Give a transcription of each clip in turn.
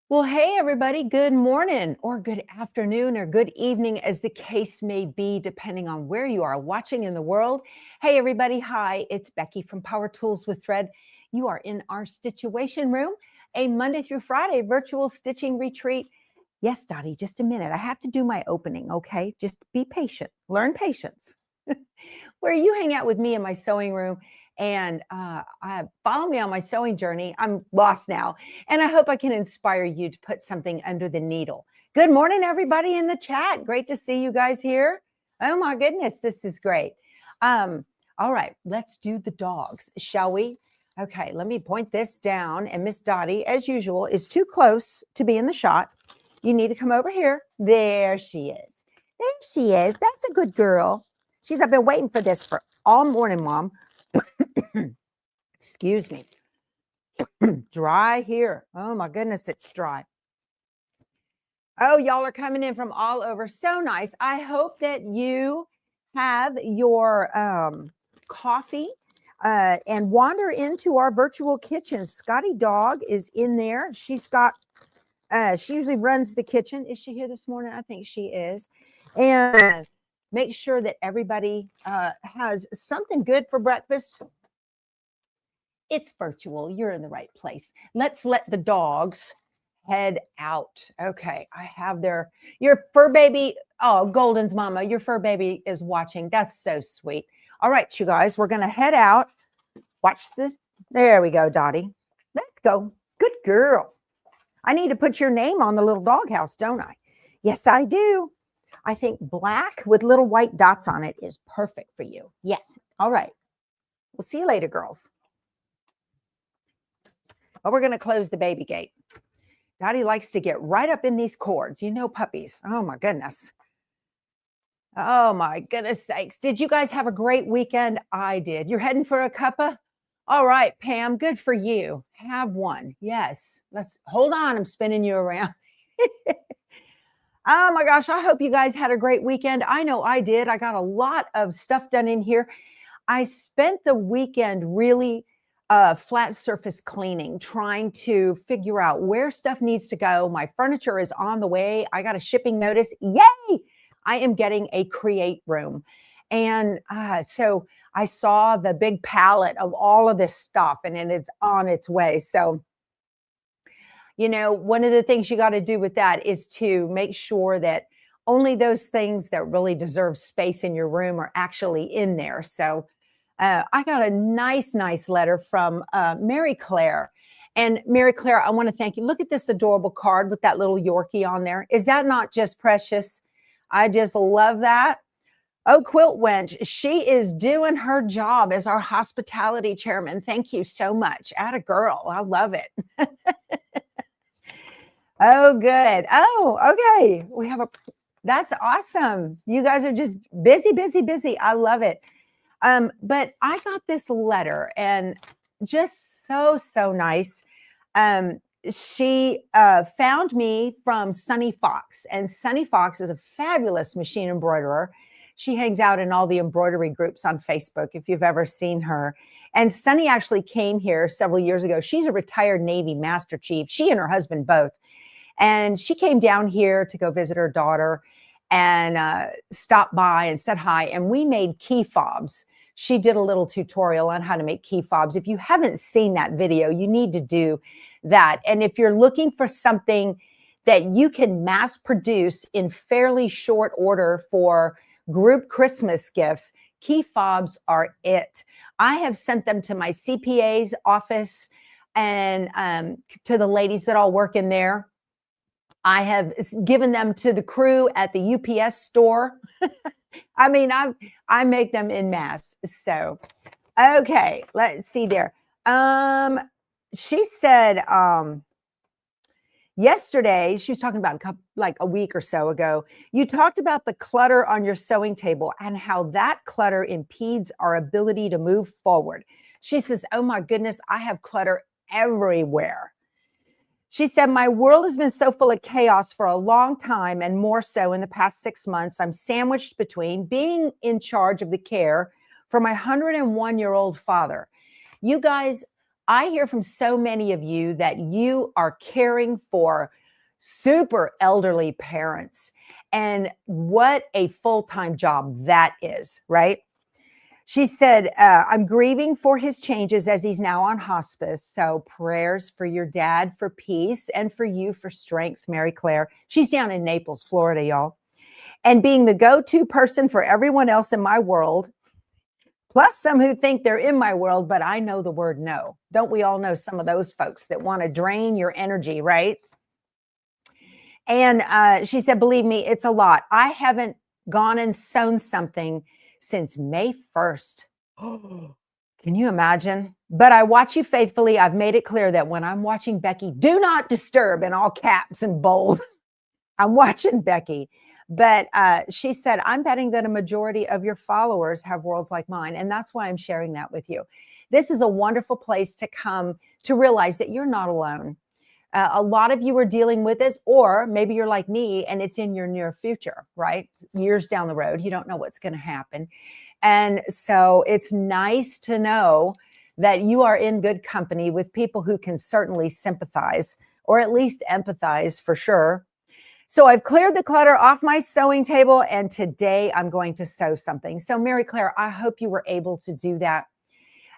Well, hey, everybody. Good morning or good afternoon or good evening, as the case may be, depending on where you are watching in the world. Hey, everybody. Hi, it's Becky from Power Tools with Thread. You are in our Stitchuation room, a Monday through Friday virtual stitching retreat. Yes, Dottie, just a minute. I have to do my opening, okay? Just be patient. Learn patience. Where you hang out with me in my sewing room and follow me on my sewing journey. I'm lost now, and I hope I can inspire you to put something under the needle. Good morning, everybody in the chat. Great to see you guys here. Oh my goodness, this is great. All right, let's do the dogs, shall we? Okay, let me point this down. And Miss Dottie, as usual, is too close to be in the shot. You need to come over here. There she is. There she is. That's a good girl. I've been waiting for this for all morning, Mom. Excuse me. Dry here. Oh my goodness, it's dry. Oh, y'all are coming in from all over. So nice. I hope that you have your coffee and wander into our virtual kitchen. Scotty Dog is in there. She usually runs the kitchen. Is she here this morning? I think she is. And make sure that everybody has something good for breakfast. It's virtual. You're in the right place. Let's let the dogs head out. Okay, I have your fur baby. Oh, Golden's mama, your fur baby is watching. That's so sweet. All right, you guys, we're going to head out. Watch this. There we go, Dottie. Let's go. Good girl. I need to put your name on the little doghouse, don't I? Yes, I do. I think black with little white dots on it is perfect for you. Yes. All right. We'll see you later, girls. But we're going to close the baby gate. Dottie likes to get right up in these cords. You know, puppies. Oh, my goodness. Oh, my goodness sakes. Did you guys have a great weekend? I did. You're heading for a cuppa? All right, Pam, good for you. Have one. Yes. Let's hold on. I'm spinning you around. Oh, my gosh. I hope you guys had a great weekend. I know I did. I got a lot of stuff done in here. I spent the weekend really flat surface cleaning, trying to figure out where stuff needs to go. My furniture is on the way. I got a shipping notice. Yay! I am getting a create room. And so I saw the big pallet of all of this stuff, and it's on its way. So, you know, one of the things you got to do with that is to make sure that only those things that really deserve space in your room are actually in there. So I got a nice letter from Mary Claire. And Mary Claire, I want to thank you. Look at this adorable card with that little Yorkie on there. Is that not just precious? I just love that. Oh, Quilt Wench, she is doing her job as our hospitality chairman. Thank you so much. Atta girl. I love it. Oh, good. Oh, okay. That's awesome. You guys are just busy. I love it. But I got this letter, and just so nice. She found me from Sunny Fox, and Sunny Fox is a fabulous machine embroiderer. She hangs out in all the embroidery groups on Facebook, if you've ever seen her. And Sunny actually came here several years ago. She's a retired Navy Master Chief, she and her husband both. And she came down here to go visit her daughter and stopped by and said hi. And we made key fobs. She did a little tutorial on how to make key fobs. If you haven't seen that video, you need to do that. And if you're looking for something that you can mass produce in fairly short order for group Christmas gifts, key fobs are it. I have sent them to my CPA's office and to the ladies that all work in there. I have given them to the crew at the UPS store. I mean, I make them in mass. So, okay, let's see there. She said yesterday, she was talking about like a week or so ago, you talked about the clutter on your sewing table and how that clutter impedes our ability to move forward. She says, oh my goodness, I have clutter everywhere. She said, my world has been so full of chaos for a long time, and more so in the past 6 months. I'm sandwiched between being in charge of the care for my 101-year-old father. You guys, I hear from so many of you that you are caring for super elderly parents, and what a full-time job that is, right? She said, I'm grieving for his changes as he's now on hospice. So prayers for your dad for peace and for you for strength, Mary Claire. She's down in Naples, Florida, y'all. And being the go-to person for everyone else in my world, plus some who think they're in my world, but I know the word no. Don't we all know some of those folks that want to drain your energy, right? And she said, believe me, it's a lot. I haven't gone and sewn something since May 1st. Can you imagine? But I watch you faithfully. I've made it clear that when I'm watching Becky, do not disturb in all caps and bold. I'm watching Becky. But she said, I'm betting that a majority of your followers have worlds like mine. And that's why I'm sharing that with you. This is a wonderful place to come to realize that you're not alone. A lot of you are dealing with this, or maybe you're like me and it's in your near future, right? Years down the road, you don't know what's going to happen. And so it's nice to know that you are in good company with people who can certainly sympathize, or at least empathize for sure. So I've cleared the clutter off my sewing table, and today I'm going to sew something. So Mary Claire, I hope you were able to do that.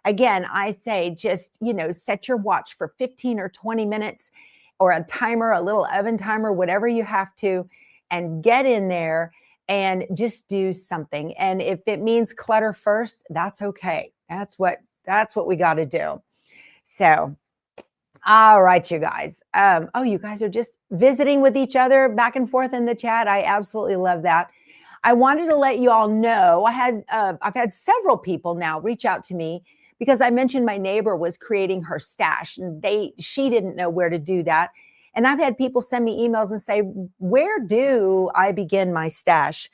Again, I say just, set your watch for 15 or 20 minutes, or a timer, a little oven timer, whatever you have to, and get in there and just do something. And if it means clutter first, that's okay. That's what we got to do. So, all right, you guys. You guys are just visiting with each other back and forth in the chat. I absolutely love that. I wanted to let you all know I've had several people now reach out to me because I mentioned my neighbor was creating her stash, and she didn't know where to do that. And I've had people send me emails and say, where do I begin my stash?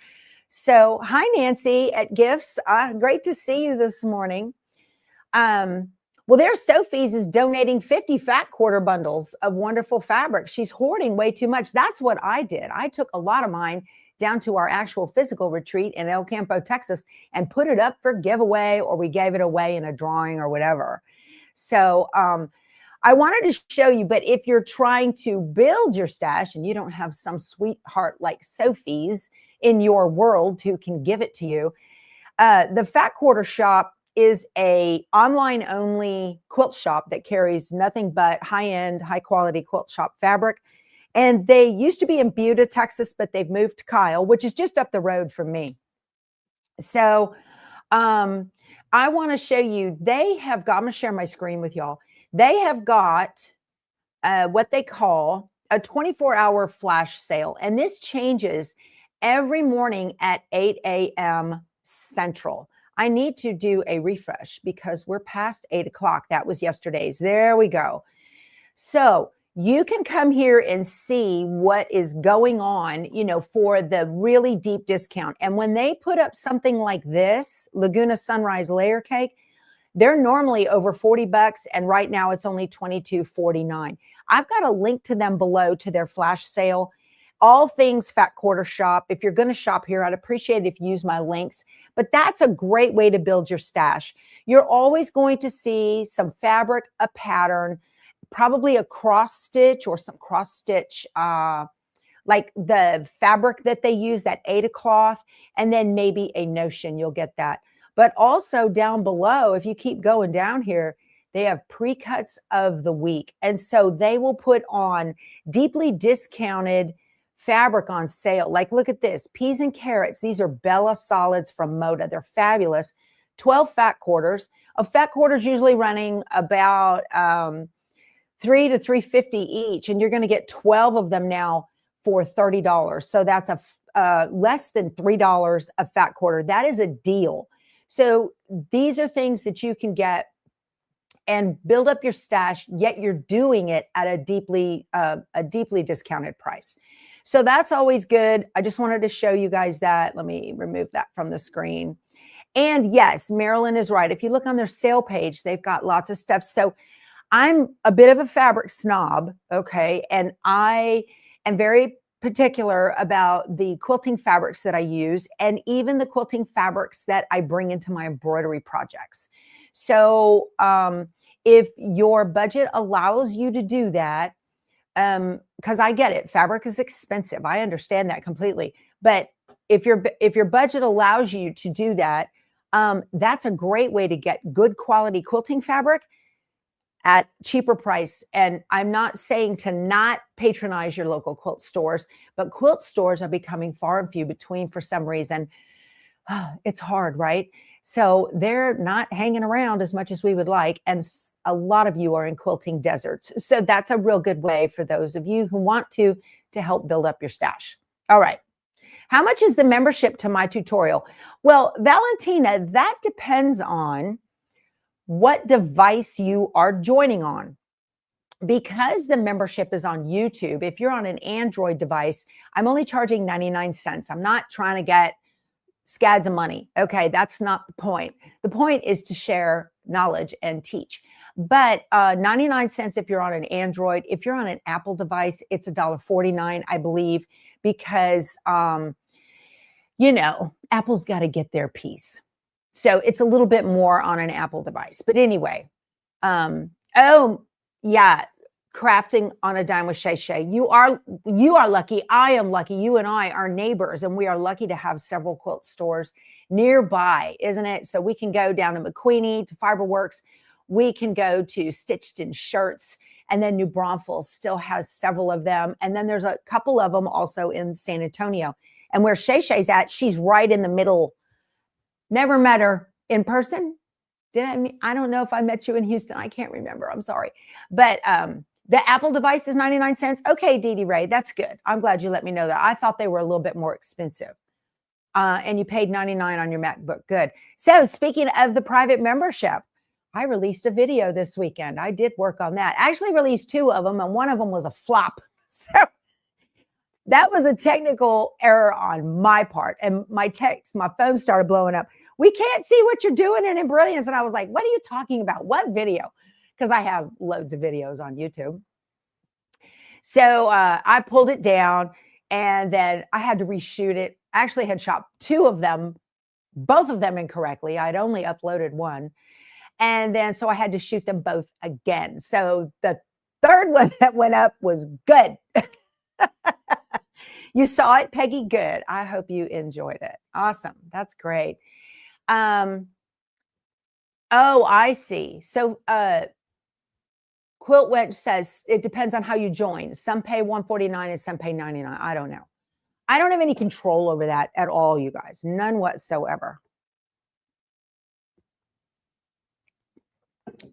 So hi, Nancy at Gifts. Great to see you this morning. Well, there's Sophie's is donating 50 fat quarter bundles of wonderful fabric. She's hoarding way too much. That's what I did. I took a lot of mine down to our actual physical retreat in El Campo, Texas, and put it up for giveaway, or we gave it away in a drawing or whatever. So I wanted to show you, but if you're trying to build your stash and you don't have some sweetheart like Sophie's in your world who can give it to you, the Fat Quarter Shop is a online only quilt shop that carries nothing but high-end, high-quality quilt shop fabric. And they used to be in Buda, Texas, but they've moved to Kyle, which is just up the road from me. So I want to show you, I'm going to share my screen with y'all. They have got what they call a 24-hour flash sale. And this changes every morning at 8 a.m. Central. I need to do a refresh because we're past 8 o'clock. That was yesterday's. There we go. So you can come here and see what is going on, for the really deep discount. And when they put up something like this, Laguna Sunrise Layer Cake, they're normally over $40, and right now it's only $22.49. I've got a link to them below to their flash sale. All things Fat Quarter Shop. If you're going to shop here, I'd appreciate it if you use my links. But that's a great way to build your stash. You're always going to see some fabric, a pattern, probably a cross stitch or some cross stitch, like the fabric that they use, that Ada cloth, and then maybe a notion. You'll get that. But also down below, if you keep going down here, they have pre-cuts of the week. And so they will put on deeply discounted fabric on sale. Like, look at this, peas and carrots. These are Bella Solids from Moda. They're fabulous. 12 fat quarters. A fat quarter is usually running about $3 to $3.50 each, and you're going to get 12 of them now for $30. So that's less than $3 a fat quarter. That is a deal. So these are things that you can get and build up your stash, yet you're doing it at a deeply discounted price. So that's always good. I just wanted to show you guys that. Let me remove that from the screen. And yes, Marilyn is right. If you look on their sale page, they've got lots of stuff. So I'm a bit of a fabric snob, okay? And I am very particular about the quilting fabrics that I use, and even the quilting fabrics that I bring into my embroidery projects. So if your budget allows you to do that, because I get it, fabric is expensive. I understand that completely. But if your budget allows you to do that, that's a great way to get good quality quilting fabric at cheaper price. And I'm not saying to not patronize your local quilt stores, but quilt stores are becoming far and few between for some reason. It's hard, right? So they're not hanging around as much as we would like. And a lot of you are in quilting deserts. So that's a real good way for those of you who want to help build up your stash. All right. How much is the membership to my tutorial? Well, Valentina, that depends on what device you are joining on. Because the membership is on YouTube, if you're on an Android device, I'm only charging 99 cents. I'm not trying to get scads of money. Okay, that's not the point. The point is to share knowledge and teach. But 99 cents if you're on an Android. If you're on an Apple device, it's $1.49, I believe, because, Apple's got to get their piece. So it's a little bit more on an Apple device. But anyway, oh, yeah, crafting on a dime with Shay Shay. You are lucky. I am lucky. You and I are neighbors, and we are lucky to have several quilt stores nearby, isn't it? So we can go down to McQueenie, to Fiberworks. We can go to Stitched in Shirts, and then New Braunfels still has several of them. And then there's a couple of them also in San Antonio. And where Shay Shay's at, she's right in the middle. Never met her in person. I don't know if I met you in Houston. I can't remember. I'm sorry. But the Apple device is 99 cents. Okay, Dee Dee Ray, that's good. I'm glad you let me know that. I thought they were a little bit more expensive. And you paid 99 on your MacBook. Good. So speaking of the private membership, I released a video this weekend. I did work on that. I actually released 2 of them, and one of them was a flop. So that was a technical error on my part. And my phone started blowing up. We can't see what you're doing in Embrilliance. And I was like, what are you talking about? What video? Because I have loads of videos on YouTube. So I pulled it down, and then I had to reshoot it. I actually had shot 2 of them, both of them incorrectly. I'd only uploaded one. And then so I had to shoot them both again. So the third one that went up was good. You saw it, Peggy? Good. I hope you enjoyed it. Awesome. That's great. Oh, I see. So Quilt Wench says it depends on how you join. Some pay $149 and some pay $99. I don't know. I don't have any control over that at all, you guys. None whatsoever.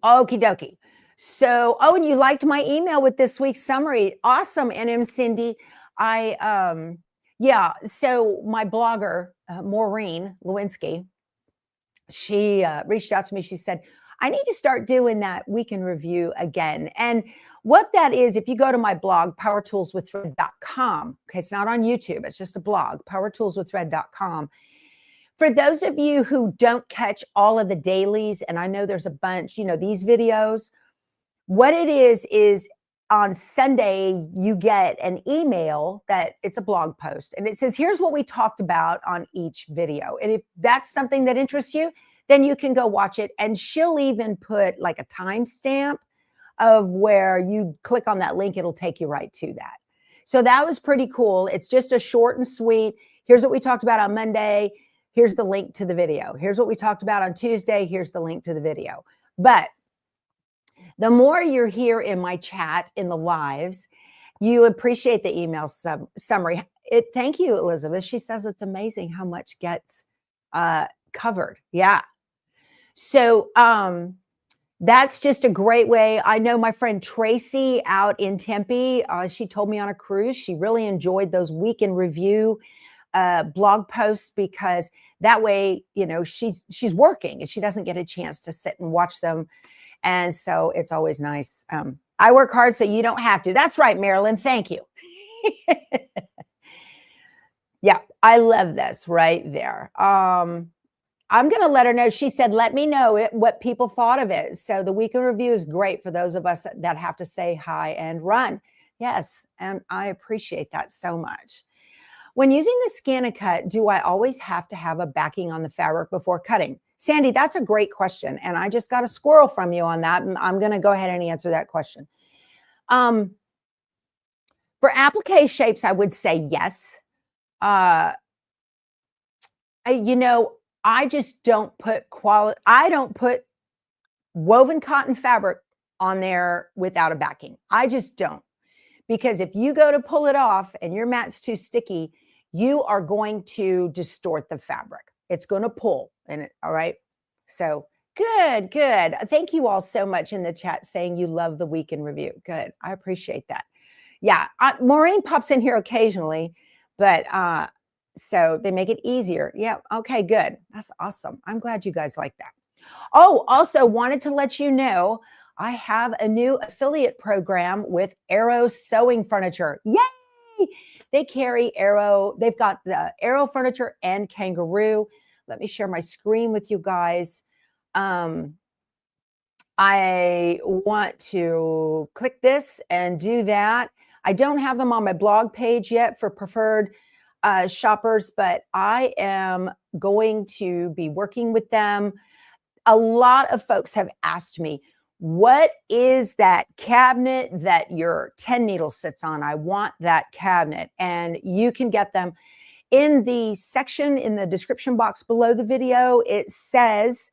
Okie dokie. So, and you liked my email with this week's summary. Awesome, NM Cindy. So my blogger, Maureen Lewinsky, she reached out to me. She said, I need to start doing that week in review again. And what that is, if you go to my blog, powertoolswiththread.com, okay, it's not on YouTube, it's just a blog, powertoolswiththread.com. For those of you who don't catch all of the dailies, and I know there's a bunch, these videos, what it is on Sunday, you get an email that it's a blog post, and it says, here's what we talked about on each video. And if that's something that interests you, then you can go watch it. And she'll even put like a timestamp of where you click on that link. It'll take you right to that. So that was pretty cool. It's just a short and sweet. Here's what we talked about on Monday. Here's the link to the video. Here's what we talked about on Tuesday. Here's the link to the video. But the more you're here in my chat, in the lives, you appreciate the email summary. Thank you, Elizabeth. She says it's amazing how much gets covered. Yeah. So that's just a great way. I know my friend Tracy out in Tempe, she told me on a cruise, she really enjoyed those week in review blog posts, because that way, she's working and she doesn't get a chance to sit and watch them. And so it's always nice. I work hard so you don't have to. That's right, Marilyn. Thank you. Yeah, I love this right there. I'm going to let her know. She said, let me know what people thought of it. So the week in review is great for those of us that have to say hi and run. Yes, and I appreciate that so much. When using the Scan and Cut, do I always have to have a backing on the fabric before cutting? Sandy, that's a great question. And I just got a squirrel from you on that. And I'm going to go ahead and answer that question. For applique shapes, I would say yes. You know, I just don't put I don't put woven cotton fabric on there without a backing. I just don't. Because if you go to pull it off and your mat's too sticky, you are going to distort the fabric. It's going to pull. All right. So good, good. Thank you all so much in the chat saying you love the week in review. Good. I appreciate that. Yeah. Maureen pops in here occasionally, but so they make it easier. Yeah. Okay, good. That's awesome. I'm glad you guys like that. Oh, also wanted to let you know, I have a new affiliate program with Arrow Sewing Furniture. Yay! They carry Arrow. They've got the Arrow furniture and Kangaroo. Let me share my screen with you guys. I want to click this and do that. I don't have them on my blog page yet for preferred shoppers, but I am going to be working with them. A lot of folks have asked me, what is that cabinet that your 10 needle sits on? I want that cabinet. And you can get them in the section in the description box below the video. It says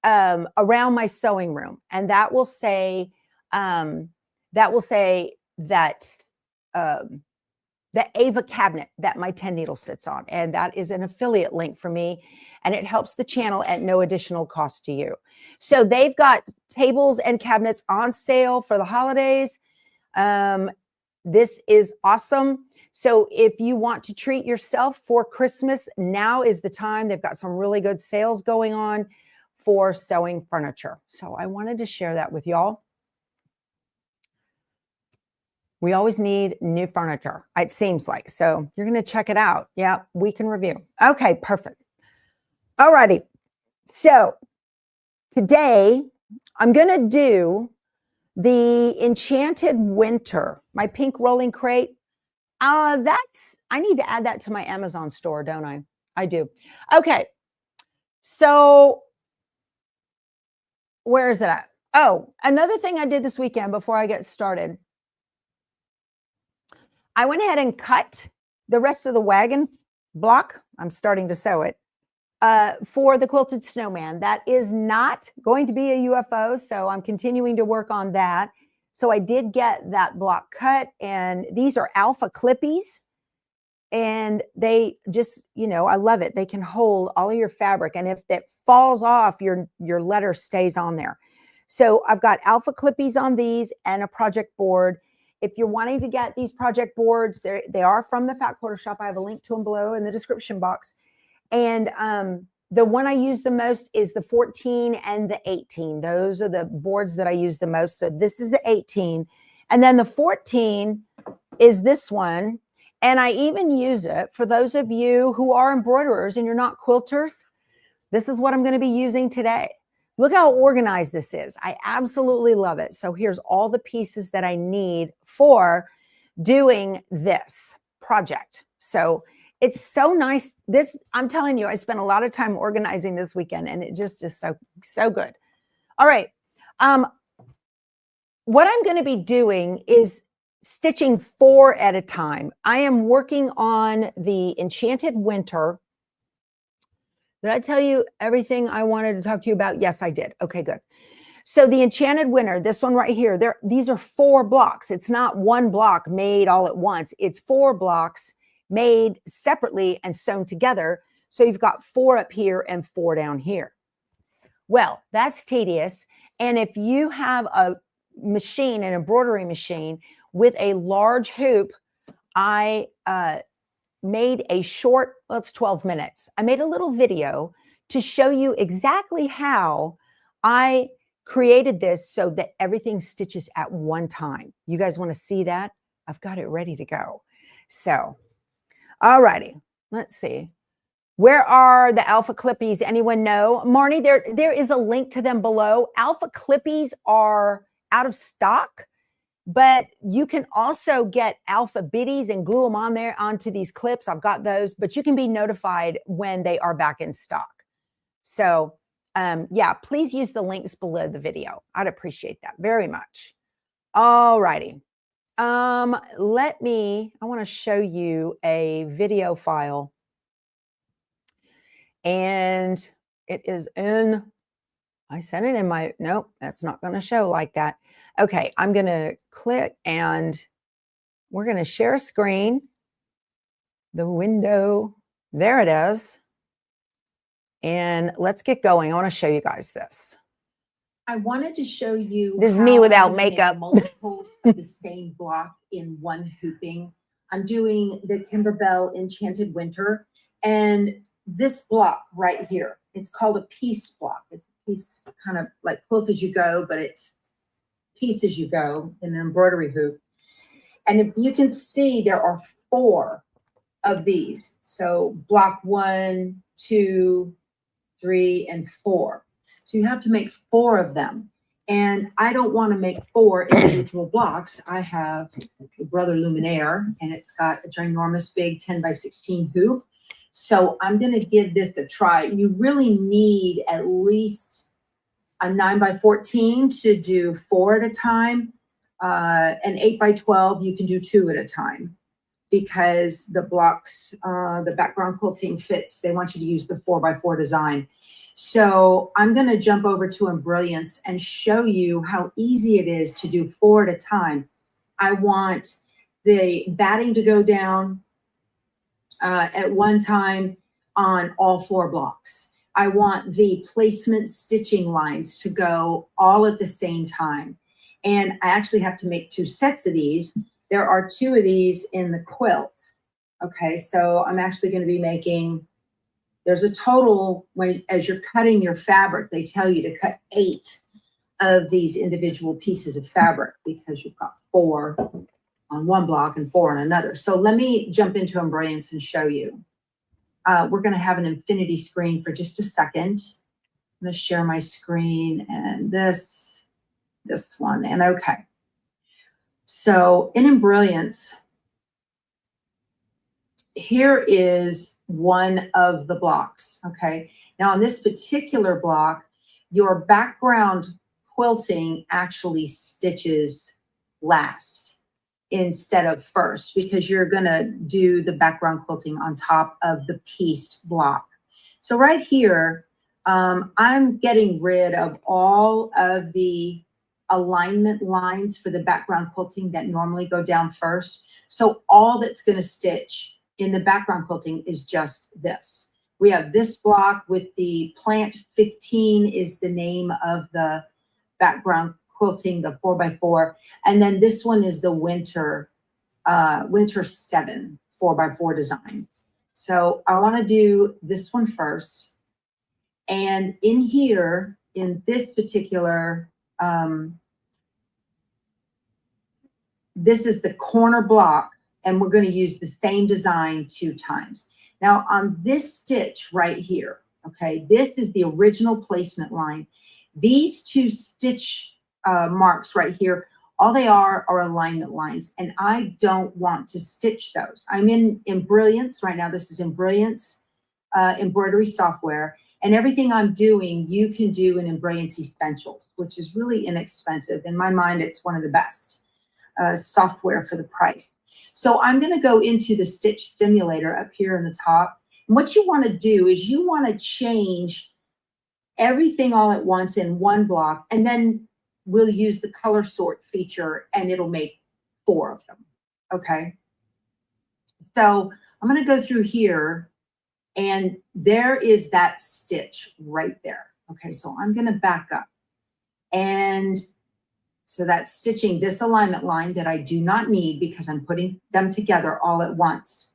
around my sewing room. And that will say that the Ava cabinet that my 10 needle sits on. And that is an affiliate link for me. And it helps the channel at no additional cost to you. So they've got tables and cabinets on sale for the holidays. This is awesome. So if you want to treat yourself for Christmas, now is the time. They've got some really good sales going on for sewing furniture. So I wanted to share that with y'all. We always need new furniture, it seems like. So you're going to check it out. Yeah, we can review. Okay, perfect. All righty. So today I'm going to do the Enchanted Winter, my pink rolling crate. I need to add that to my Amazon store, don't I? I do. Okay. So where is it at? Oh, another thing I did this weekend before I get started. I went ahead and cut the rest of the wagon block. I'm starting to sew it for the quilted snowman. That is not going to be a UFO, so I'm continuing to work on that. So I did get that block cut, and these are alpha clippies, and they just, you know, I love it. They can hold all of your fabric, and if it falls off, your letter stays on there. So I've got alpha clippies on these and a project board. If you're wanting to get these project boards, they are from the Fat Quarter Shop. I have a link to them below in the description box. And the one I use the most is the 14 and the 18. Those are the boards that I use the most. So this is the 18. And then the 14 is this one. And I even use it for those of you who are embroiderers and you're not quilters. This is what I'm going to be using today. Look how organized this is. I absolutely love it. So here's all the pieces that I need for doing this project. So it's so nice. I'm telling you, I spent a lot of time organizing this weekend, and it just is so good. All right. What I'm going to be doing is stitching 4 at a time. I am working on the Enchanted Winter. Did I tell you everything I wanted to talk to you about? Yes, I did. Okay, good. So the Enchanted Winter, this one right here, these are 4 blocks. It's not one block made all at once. It's 4 blocks made separately and sewn together. So you've got 4 up here and 4 down here. Well, that's tedious. And if you have a machine, an embroidery machine with a large hoop, I made a short, well, it's 12 minutes. I made a little video to show you exactly how I created this so that everything stitches at one time. You guys want to see that? I've got it ready to go. So, all righty, let's see. Where are the alpha clippies? Anyone know? Marnie, there is a link to them below. Alpha clippies are out of stock, but you can also get alpha biddies and glue them on there onto these clips. I've got those, but you can be notified when they are back in stock. So Yeah, please use the links below the video. I'd appreciate that very much. All righty. I want to show you a video file. And it is I sent it in my, nope, that's not going to show like that. Okay, I'm going to click and we're going to share a screen. The window, there it is. And let's get going. I want to show you guys this. I wanted to show you this is me without makeup. Multiples of the same block in one hooping. I'm doing the Kimberbell Enchanted Winter, and this block right here, it's called a piece block. It's a piece kind of like quilt as you go, but it's piece as you go in an embroidery hoop. And if you can see, there are 4 of these. So block 1, 2, 3, and 4. So you have to make 4 of them. And I don't want to make 4 individual blocks. I have a Brother Luminaire, and it's got a ginormous big 10 by 16 hoop. So I'm going to give this a try. You really need at least a 9 by 14 to do 4 at a time. An 8 by 12, you can do 2 at a time, because the blocks, the background quilting fits. They want you to use the 4 by 4 design. So I'm going to jump over to Embrilliance and show you how easy it is to do 4 at a time. I want the batting to go down at one time on all 4 blocks. I want the placement stitching lines to go all at the same time. And I actually have to make 2 sets of these. There are 2 of these in the quilt. Okay, so I'm actually going to be making, there's a total, as you're cutting your fabric, they tell you to cut 8 of these individual pieces of fabric, because you've got 4 on one block and 4 on another. So let me jump into Embrilliance and show you. We're going to have an infinity screen for just a second. I'm going to share my screen and this one, and okay. So in Embrilliance, here is one of the blocks, okay? Now on this particular block, your background quilting actually stitches last instead of first, because you're gonna do the background quilting on top of the pieced block. So right here, I'm getting rid of all of the alignment lines for the background quilting that normally go down first. So all that's going to stitch in the background quilting is just this. We have this block with the plant 15 is the name of the background quilting, the 4 by 4. And then this one is the winter 7 4 by 4 design. So I want to do this one first. And in here, in this particular, this is the corner block, and we're going to use the same design 2 times. Now on this stitch right here, okay, this is the original placement line. These 2 stitch marks right here, all they are alignment lines, and I don't want to stitch those. I'm in Embrilliance right now. This is Embrilliance embroidery software, and everything I'm doing, you can do in Embrilliance Essentials, which is really inexpensive. In my mind, it's one of the best software for the price. So I'm going to go into the stitch simulator up here in the top. And what you want to do is you want to change everything all at once in one block, and then we'll use the color sort feature and it'll make 4 of them. Okay. So I'm going to go through here, and there is that stitch right there. Okay. So I'm going to back up, and so that's stitching this alignment line that I do not need because I'm putting them together all at once.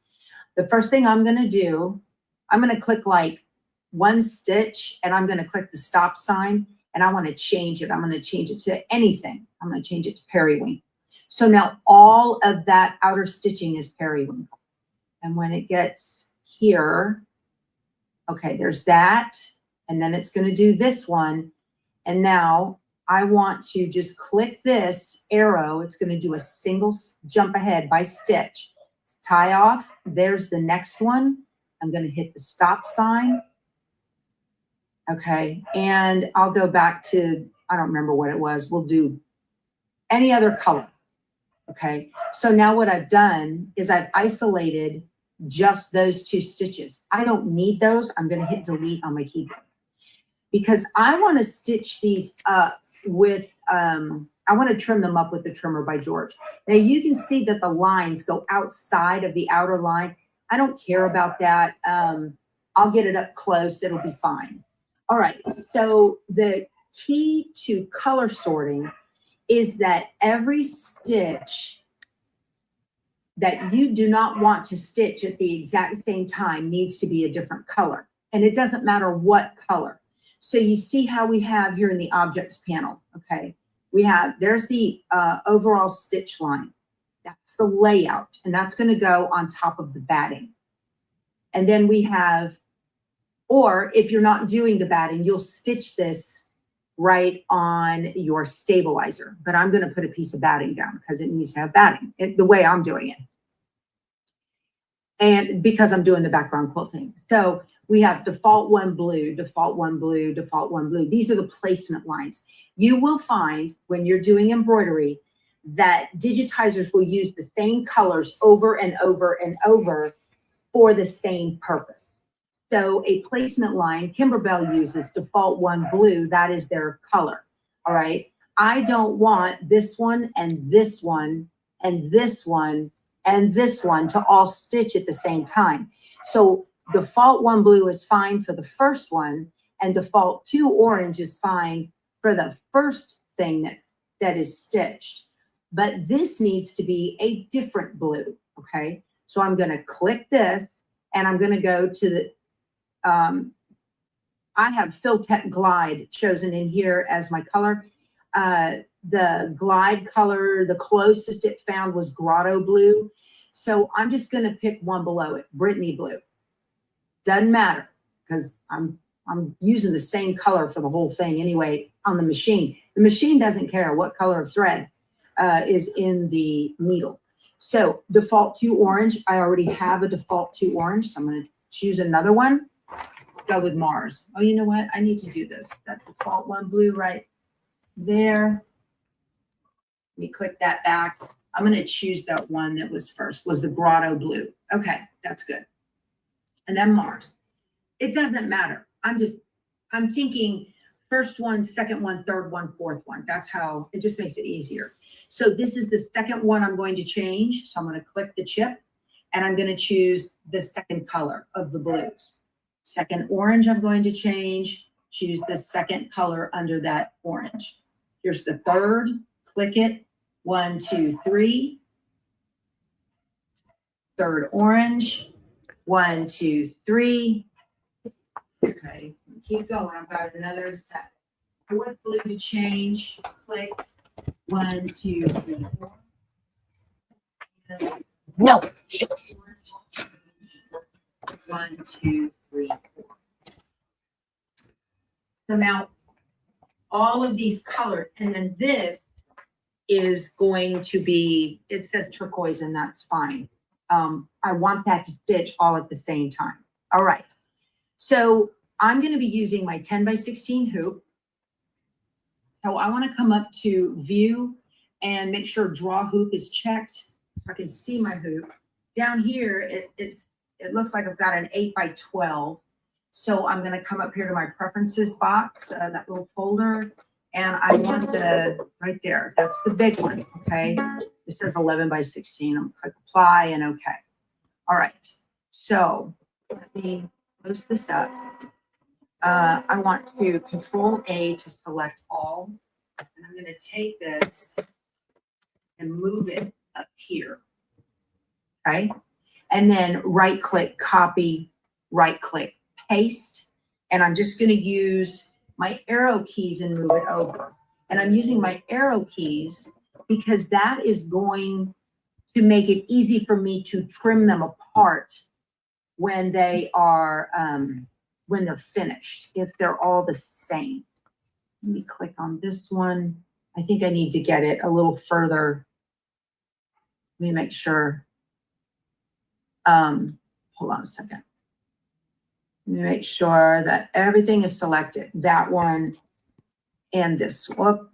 The first thing I'm going to do, I'm going to click like 1 stitch, and I'm going to click the stop sign, and I want to change it. I'm going to change it to anything. I'm going to change it to periwinkle. So now all of that outer stitching is periwinkle. And when it gets here, okay, there's that. And then it's going to do this one. And now I want to just click this arrow. It's going to do a single jump ahead by stitch. Tie off. There's the next one. I'm going to hit the stop sign. Okay. And I'll go back to, I don't remember what it was. We'll do any other color. Okay. So now what I've done is I've isolated just those 2 stitches. I don't need those. I'm going to hit delete on my keyboard because I want to stitch these up with, I want to trim them up with the trimmer by George. Now you can see that the lines go outside of the outer line. I don't care about that. I'll get it up close. It'll be fine. All right. So the key to color sorting is that every stitch that you do not want to stitch at the exact same time needs to be a different color. And it doesn't matter what color. So you see how we have here in the objects panel, okay? We have, there's the overall stitch line. That's the layout, and that's gonna go on top of the batting. And then we have, or if you're not doing the batting, you'll stitch this right on your stabilizer. But I'm gonna put a piece of batting down because it needs to have batting, the way I'm doing it. And because I'm doing the background quilting. So we have default 1 blue, default 1 blue, default 1 blue. These are the placement lines. You will find when you're doing embroidery that digitizers will use the same colors over and over and over for the same purpose. So a placement line, Kimberbell uses default 1 blue, that is their color, all right? I don't want this one and this one and this one and this one to all stitch at the same time. So default 1 blue is fine for the first one, and default 2 orange is fine for the first thing that is stitched. But this needs to be a different blue, okay? So I'm gonna click this, and I'm gonna go to the, I have Filtech Glide chosen in here as my color. The Glide color, the closest it found was Grotto Blue. So I'm just gonna pick one below it, Brittany Blue. Doesn't matter, because I'm using the same color for the whole thing anyway on the machine. The machine doesn't care what color of thread is in the needle. So default 2 orange, I already have a default 2 orange, so I'm gonna choose another one. Let's go with Mars. Oh, you know what? I need to do this. That default 1 blue right there. Let me click that back. I'm gonna choose that one that was first, was the Grotto Blue. Okay, that's good. And then Mars. It doesn't matter. I'm thinking first one, second one, third one, fourth one. That's how, it just makes it easier. So this is the second one I'm going to change. So I'm going to click the chip and I'm going to choose the second color of the blues. Second orange I'm going to change, choose the second color under that orange. Here's the third, click it, 1, 2, 3. Third orange, 1, 2, 3. Okay, keep going. I've got another set. Fourth blue to change. Click 1, 2, 3, 4. No. 1, 2, 3, 4. So now all of these colored, and then this is going to be, it says turquoise, and that's fine. I want that to stitch all at the same time. All right. So I'm going to be using my 10 by 16 hoop. So I want to come up to view and make sure draw hoop is checked so I can see my hoop. Down here, it looks like I've got an 8 by 12. So I'm going to come up here to my preferences box, that little folder, and I want the, right there, that's the big one, okay? It says 11 by 16. I'm going to click apply and okay. All right, so let me close this up. I want to Control A to select all. And I'm going to take this and move it up here. Okay. And then right click, copy, right click, paste. And I'm just going to use my arrow keys and move it over. And I'm using my arrow keys because that is going to make it easy for me to trim them apart when they are, when they're finished, if they're all the same. Let me click on this one. I think I need to get it a little further. Let me make sure. Hold on a second. Let me make sure that everything is selected. That one and this. Whoop,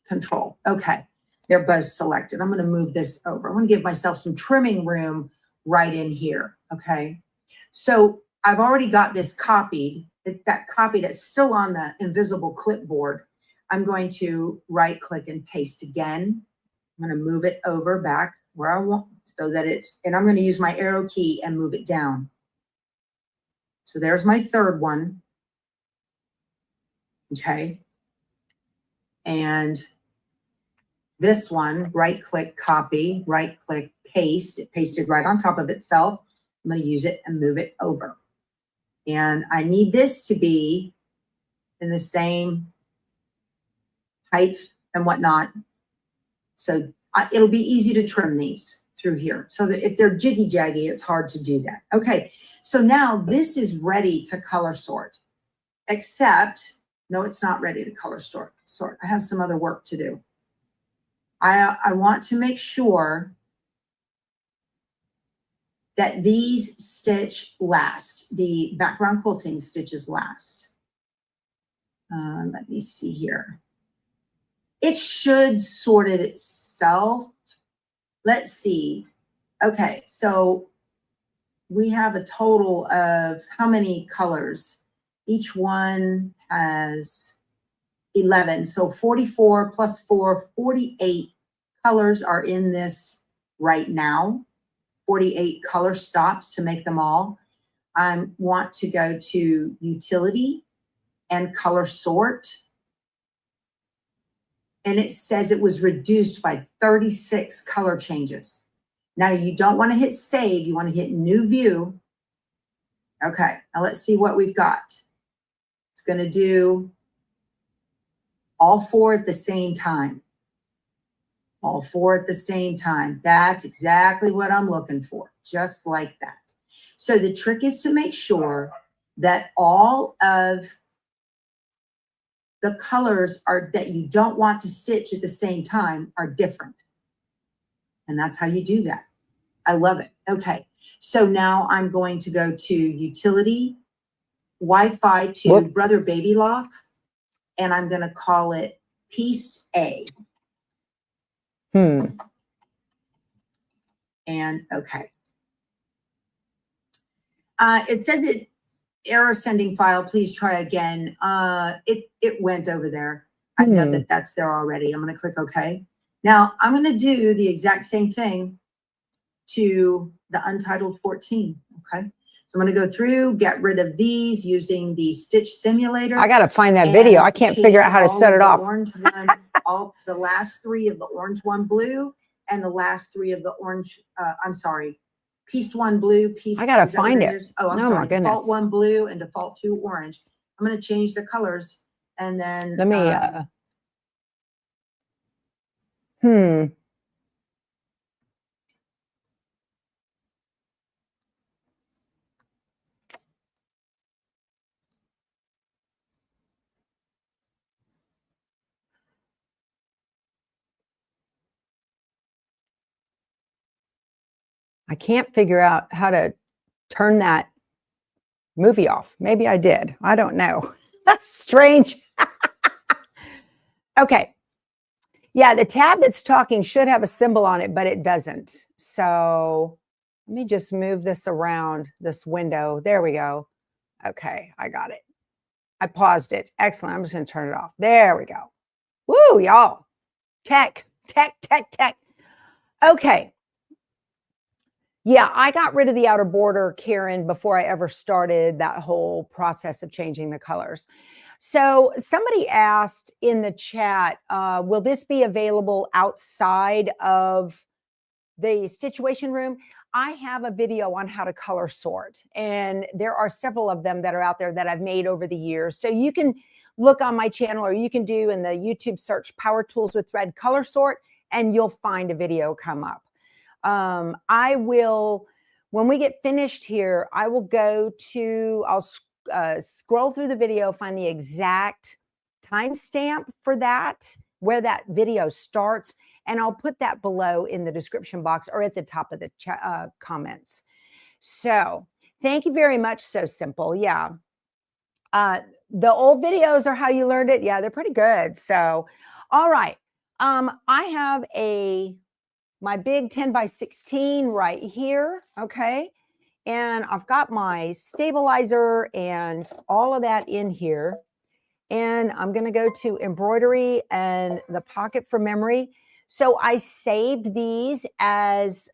control. Okay. They're both selected. I'm going to move this over. I'm going to give myself some trimming room right in here. Okay. So I've already got this copied. That copy that's still on the invisible clipboard. I'm going to right click and paste again. I'm going to move it over back where I want so that it's, and I'm going to use my arrow key and move it down. So there's my third one. Okay. And this one, right click, copy, right click, paste. It pasted right on top of itself. I'm going to use it and move it over. And I need this to be in the same height and whatnot. So it'll be easy to trim these through here. So that if they're jiggy jaggy, it's hard to do that. Okay. So now this is ready to color sort, except, no, it's not ready to color sort. I have some other work to do. I want to make sure that these stitch last, the background quilting stitches last. Let me see here. It should sort it itself. Let's see. Okay, so we have a total of how many colors? Each one has 11. So 44 plus 4, 48 colors are in this right now. 48 color stops to make them all. I want to go to utility and color sort. And it says it was reduced by 36 color changes. Now you don't want to hit save. You want to hit new view. Okay, now let's see what we've got. It's going to do all 4 at the same time. All 4 at the same time. That's exactly what I'm looking for, just like that. So the trick is to make sure that all of the colors are that you don't want to stitch at the same time are different. And that's how you do that. I love it. Okay. So now I'm going to go to utility, Wi-Fi to Brother Baby Lock, and I'm going to call it Pieced A. And okay. It says it error sending file. Please try again. It went over there. I know that that's there already. I'm going to click OK. Now I'm going to do the exact same thing to the Untitled 14. Okay. So I'm going to go through, get rid of these using the Stitch Simulator. I got to find that video. I can't figure out how to set it off. Orange one, all the last 3 of the orange one blue and the last 3 of the orange. I'm sorry. Pieced 1 blue, pieced. I gotta find it. Oh, I'm sorry. My goodness. Default 1 blue and default 2 orange. I'm going to change the colors and then. Let me. I can't figure out how to turn that movie off. Maybe I did. I don't know. That's strange. Okay. Yeah, the tab that's talking should have a symbol on it, but it doesn't. So let me just move this around this window. There we go. Okay, I got it. I paused it. Excellent. I'm just going to turn it off. There we go. Woo, y'all. Tech. Okay. Yeah, I got rid of the outer border, Karen, before I ever started that whole process of changing the colors. So somebody asked in the chat, will this be available outside of the Stitchuation room? I have a video on how to color sort, and there are several of them that are out there that I've made over the years. So you can look on my channel, or you can do in the YouTube search Power Tools with Thread Color Sort, and you'll find a video come up. I will, when we get finished here, I will go to, I'll scroll through the video, find the exact timestamp for that, where that video starts, and I'll put that below in the description box or at the top of the comments. So Thank you very much. So simple. Yeah. The old videos are how you learned it. Yeah, they're pretty good. So, all right. I have my big 10 by 16 right here. Okay. And I've got my stabilizer and all of that in here. And I'm going to go to embroidery and the pocket for memory. So I saved these as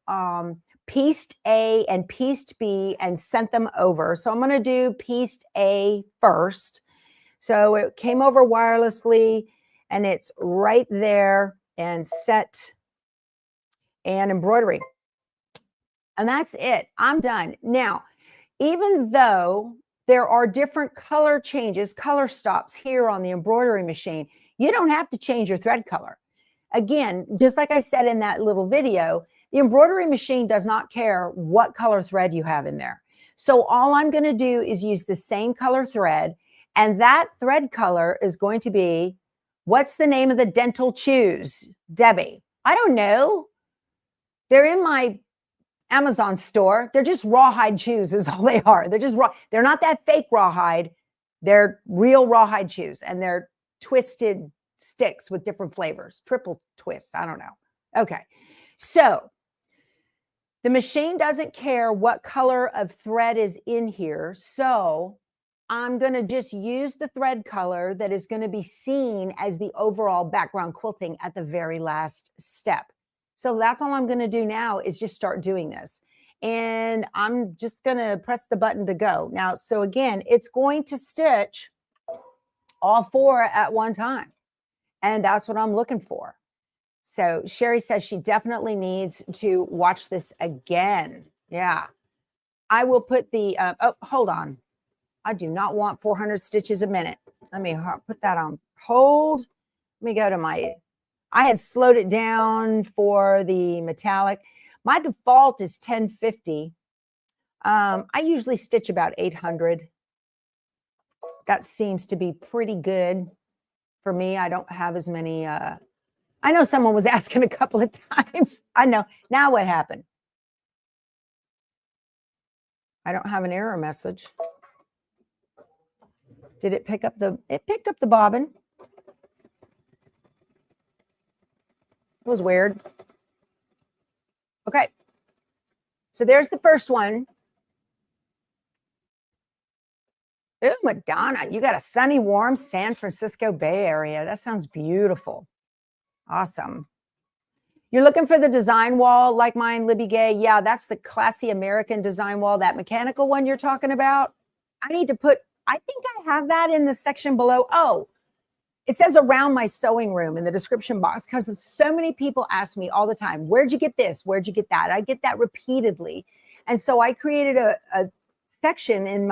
pieced A and pieced B and sent them over. So I'm going to do pieced A first. So it came over wirelessly and it's right there and set and embroidery. And that's it. I'm done. Now, even though there are different color changes, color stops here on the embroidery machine, you don't have to change your thread color. Again, just like I said in that little video, the embroidery machine does not care what color thread you have in there. So all I'm going to do is use the same color thread, and that thread color is going to be, what's the name of the dental chews, Debbie? I don't know. They're in my Amazon store. They're just rawhide chews is all they are. They're just raw. They're not that fake rawhide. They're real rawhide chews, and they're twisted sticks with different flavors, triple twists. I don't know. Okay. So the machine doesn't care what color of thread is in here. So I'm going to just use the thread color that is going to be seen as the overall background quilting at the very last step. So that's all I'm going to do now is just start doing this. And I'm just going to press the button to go. Now, so again, it's going to stitch all 4 at one time. And that's what I'm looking for. So Sherry says she definitely needs to watch this again. Yeah. I will put the, oh, hold on. I do not want 400 stitches a minute. Let me put that on hold. Let me go to I had slowed it down for the metallic. My default is 1050. I usually stitch about 800. That seems to be pretty good for me. I don't have as many, I know someone was asking a couple of times. I know. Now what happened? I don't have an error message. Did it pick up it picked up the bobbin. It was weird. Okay. So there's the first one. Ooh, Madonna, you got a sunny, warm San Francisco Bay Area. That sounds beautiful. Awesome. You're looking for the design wall like mine, Libby Gay. Yeah, that's the classy American design wall, that mechanical one you're talking about. I need to I think I have that in the section below. Oh, it says around my sewing room in the description box, because so many people ask me all the time, where'd you get this? Where'd you get that? I get that repeatedly. And so I created a section in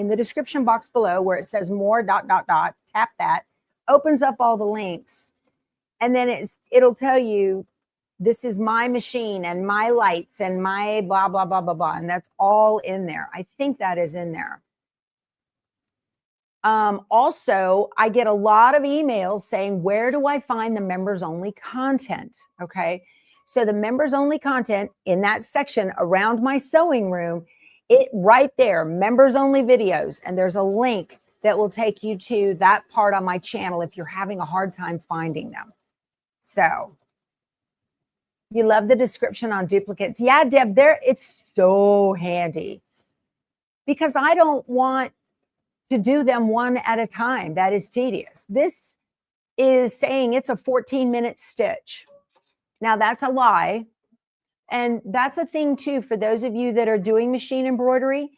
the description box below where it says more ... Tap that, opens up all the links. And then it'll tell you, this is my machine and my lights and my blah, blah, blah, blah, blah. And that's all in there. I think that is in there. Also, I get a lot of emails saying, where do I find the members only content? Okay. So the members only content in that section around my sewing room, it right there, members only videos. And there's a link that will take you to that part on my channel if you're having a hard time finding them. So you love the description on duplicates. Yeah, Deb, it's so handy because I don't want to do them one at a time. That is tedious. This is saying it's a 14-minute stitch. Now that's a lie. And that's a thing too, for those of you that are doing machine embroidery.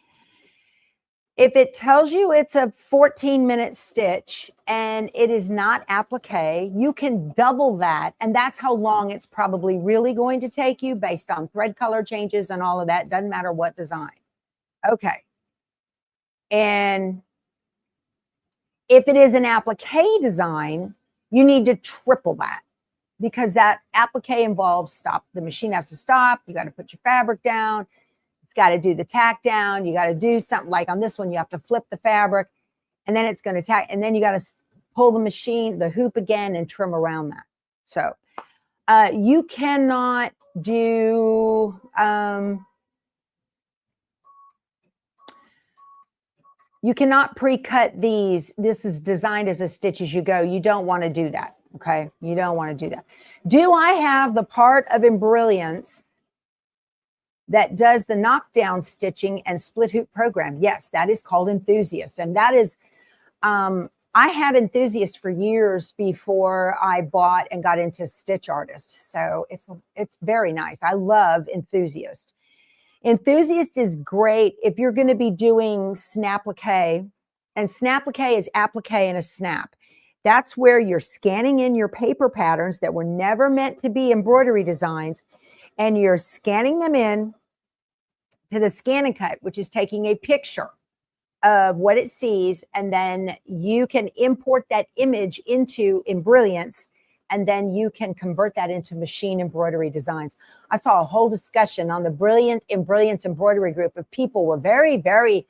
If it tells you it's a 14-minute stitch and it is not applique, you can double that. And that's how long it's probably really going to take you based on thread color changes and all of that. Doesn't matter what design. Okay. And if it is an applique design, you need to triple that, because that applique involves the machine has to stop. You got to put your fabric down. It's got to do the tack down. You got to do something like on this one, you have to flip the fabric and then it's going to tack. And then you got to pull the hoop again and trim around that. So you cannot do, You cannot pre-cut these. This is designed as a stitch as you go. You don't want to do that. Okay. You don't want to do that. Do I have the part of Embrilliance that does the knockdown stitching and split hoop program? Yes, that is called Enthusiast. And that is, I had Enthusiast for years before I bought and got into Stitch Artist. So it's very nice. I love Enthusiast. Enthusiast is great if you're going to be doing snap-applique, and snap-applique is applique in a snap. That's where you're scanning in your paper patterns that were never meant to be embroidery designs, and you're scanning them in to the scan and cut, which is taking a picture of what it sees, and then you can import that image into Embrilliance, and then you can convert that into machine embroidery designs. I saw a whole discussion on the brilliant Embrilliance embroidery group of people were very, very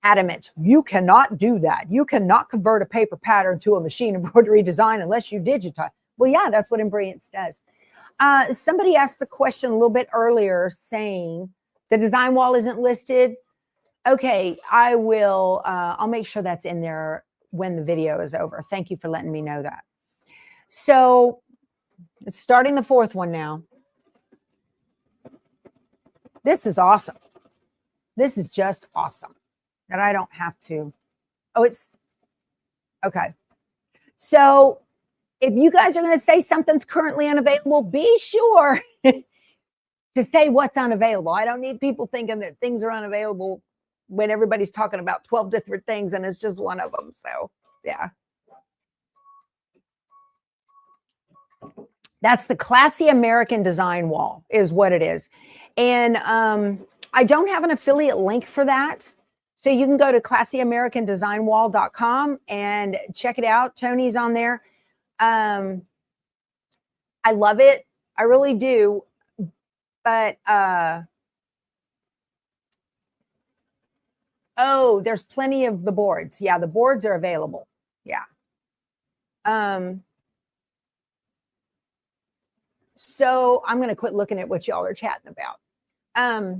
adamant. You cannot do that. You cannot convert a paper pattern to a machine embroidery design unless you digitize. Well, yeah, that's what Embrilliance does. Somebody asked the question a little bit earlier saying the design wall isn't listed. Okay, I will, I'll make sure that's in there when the video is over. Thank you for letting me know that. So it's starting the fourth one now. This is awesome. This is just awesome that I don't have to. Oh, it's okay. So if you guys are going to say something's currently unavailable, be sure to say what's unavailable. I don't need people thinking that things are unavailable when everybody's talking about 12 different things and it's just one of them. So yeah. That's the Classy American Design Wall is what it is. And I don't have an affiliate link for that. So you can go to classyamericanDesignWall.com and check it out. Tony's on there. I love it. I really do. But, oh, there's plenty of the boards. Yeah, the boards are available. Yeah. So I'm going to quit looking at what y'all are chatting about. I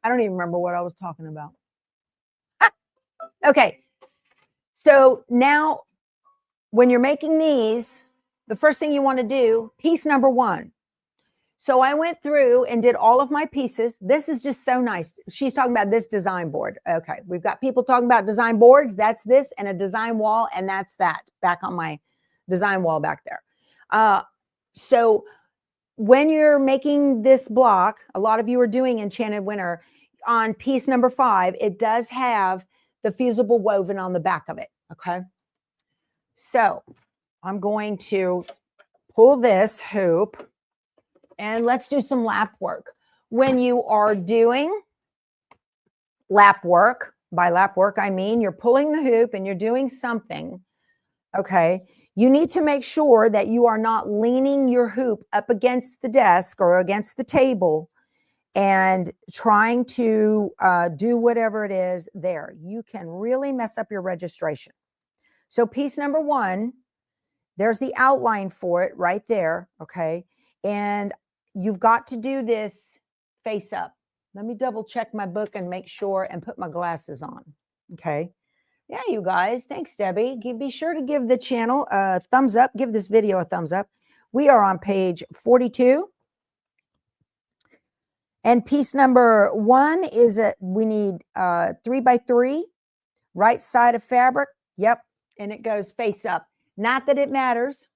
don't even remember what I was talking about. Okay. So now when you're making these, the first thing you want to do, piece number one. So I went through and did all of my pieces. This is just so nice. She's talking about this design board. Okay. We've got people talking about design boards. That's this, and a design wall. And that's that back on my design wall back there. So when you're making this block, a lot of you are doing Enchanted Winter on piece number 5, it does have the fusible woven on the back of it. Okay. So I'm going to pull this hoop and let's do some lap work. When you are doing lap work, by lap work, I mean you're pulling the hoop and you're doing something. Okay. You need to make sure that you are not leaning your hoop up against the desk or against the table and trying to do whatever it is there. You can really mess up your registration. So piece number 1, there's the outline for it right there. Okay. And you've got to do this face up. Let me double check my book and make sure and put my glasses on. Okay. Yeah, you guys. Thanks, Debbie. Be sure to give the channel a thumbs up. Give this video a thumbs up. We are on page 42. And piece number 1 is we need 3x3, right side of fabric. Yep. And it goes face up. Not that it matters.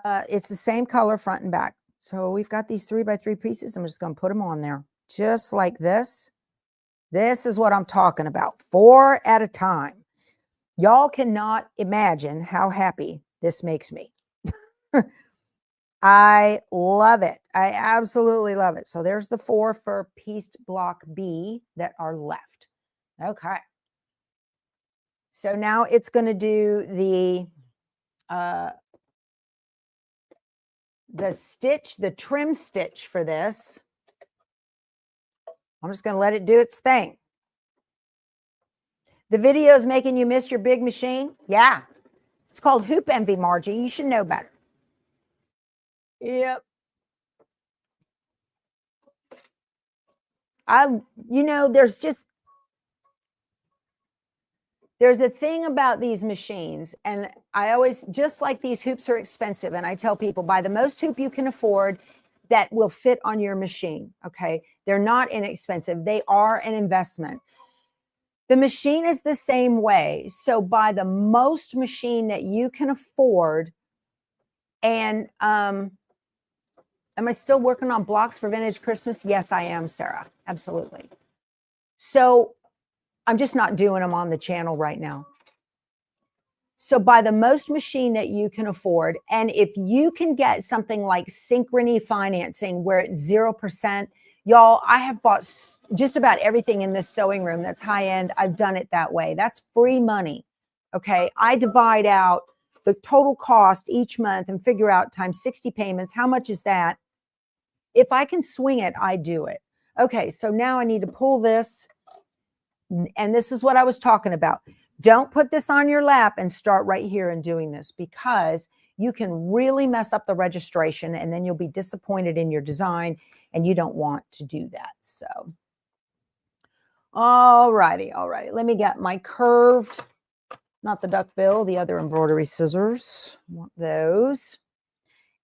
It's the same color front and back. So we've got these 3x3 pieces. I'm just going to put them on there just like this. This is what I'm talking about. 4 at a time. Y'all cannot imagine how happy this makes me. I love it. I absolutely love it. So there's the 4 for piece block B that are left. Okay. So now it's going to do the stitch, the trim stitch for this. I'm just going to let it do its thing. The video is making you miss your big machine. Yeah. It's called Hoop Envy, Margie. You should know better. Yep. you know, there's a thing about these machines, and I always, just like these hoops are expensive, and I tell people buy the most hoop you can afford that will fit on your machine. Okay. They're not inexpensive. They are an investment. The machine is the same way. So buy the most machine that you can afford. And am I still working on blocks for Vintage Christmas? Yes, I am, Sarah. Absolutely. So I'm just not doing them on the channel right now. So buy the most machine that you can afford. And if you can get something like Synchrony financing where it's 0%, y'all, I have bought just about everything in this sewing room that's high end. I've done it that way. That's free money. Okay. I divide out the total cost each month and figure out times 60 payments. How much is that? If I can swing it, I do it. Okay. So now I need to pull this. And this is what I was talking about. Don't put this on your lap and start right here and doing this, because you can really mess up the registration and then you'll be disappointed in your design, and you don't want to do that. So, all righty. Let me get my curved, not the duckbill, the other embroidery scissors. I want those.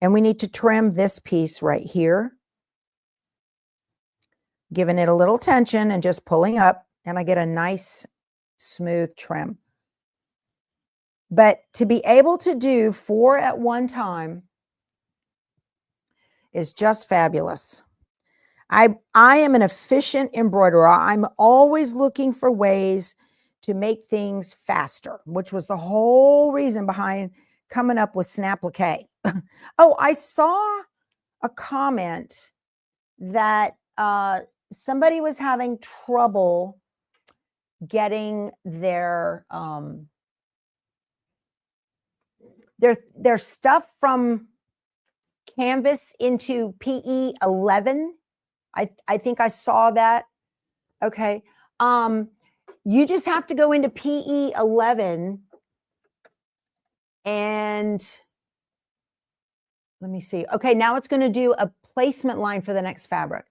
And we need to trim this piece right here, giving it a little tension and just pulling up, and I get a nice smooth trim. But to be able to do 4 at one time is just fabulous. I am an efficient embroiderer. I'm always looking for ways to make things faster, which was the whole reason behind coming up with Snapplique. Oh, I saw a comment that somebody was having trouble getting their stuff from Canvas into PE 11. I think I saw that. Okay. You just have to go into PE 11 and let me see. Okay. Now it's going to do a placement line for the next fabric.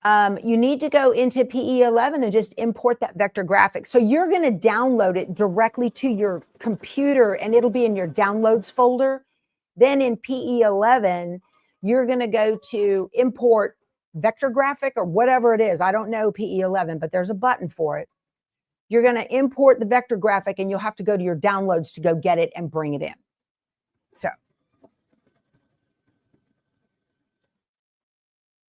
You need to go into PE 11 and just import that vector graphic. So you're going to download it directly to your computer and it'll be in your downloads folder. Then in PE 11, you're going to go to import vector graphic or whatever it is. I don't know PE 11, but there's a button for it. You're going to import the vector graphic and you'll have to go to your downloads to go get it and bring it in. So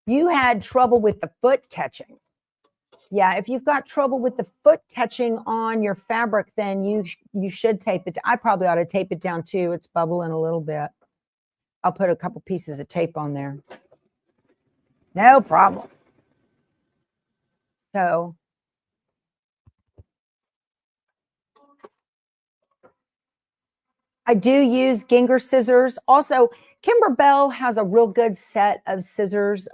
you had trouble with the foot catching. Yeah, if you've got trouble with the foot catching on your fabric, then you should tape it. I probably ought to tape it down too. It's bubbling a little bit. I'll put a couple pieces of tape on there. No problem. So I do use Ginger scissors. Also, Kimber Bell has a real good set of scissors.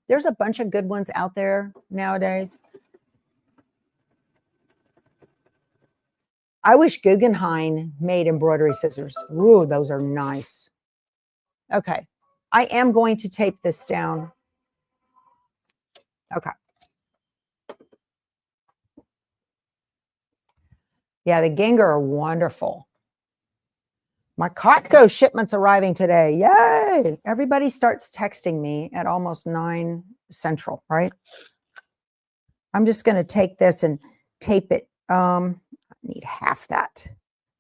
There's a bunch of good ones out there nowadays. I wish Guggenheim made embroidery scissors. Ooh, those are nice. Okay. I am going to tape this down. Okay. Yeah, the Ginger are wonderful. My Costco shipment's arriving today. Yay! Everybody starts texting me at almost 9 Central, right? I'm just going to take this and tape it. I need half that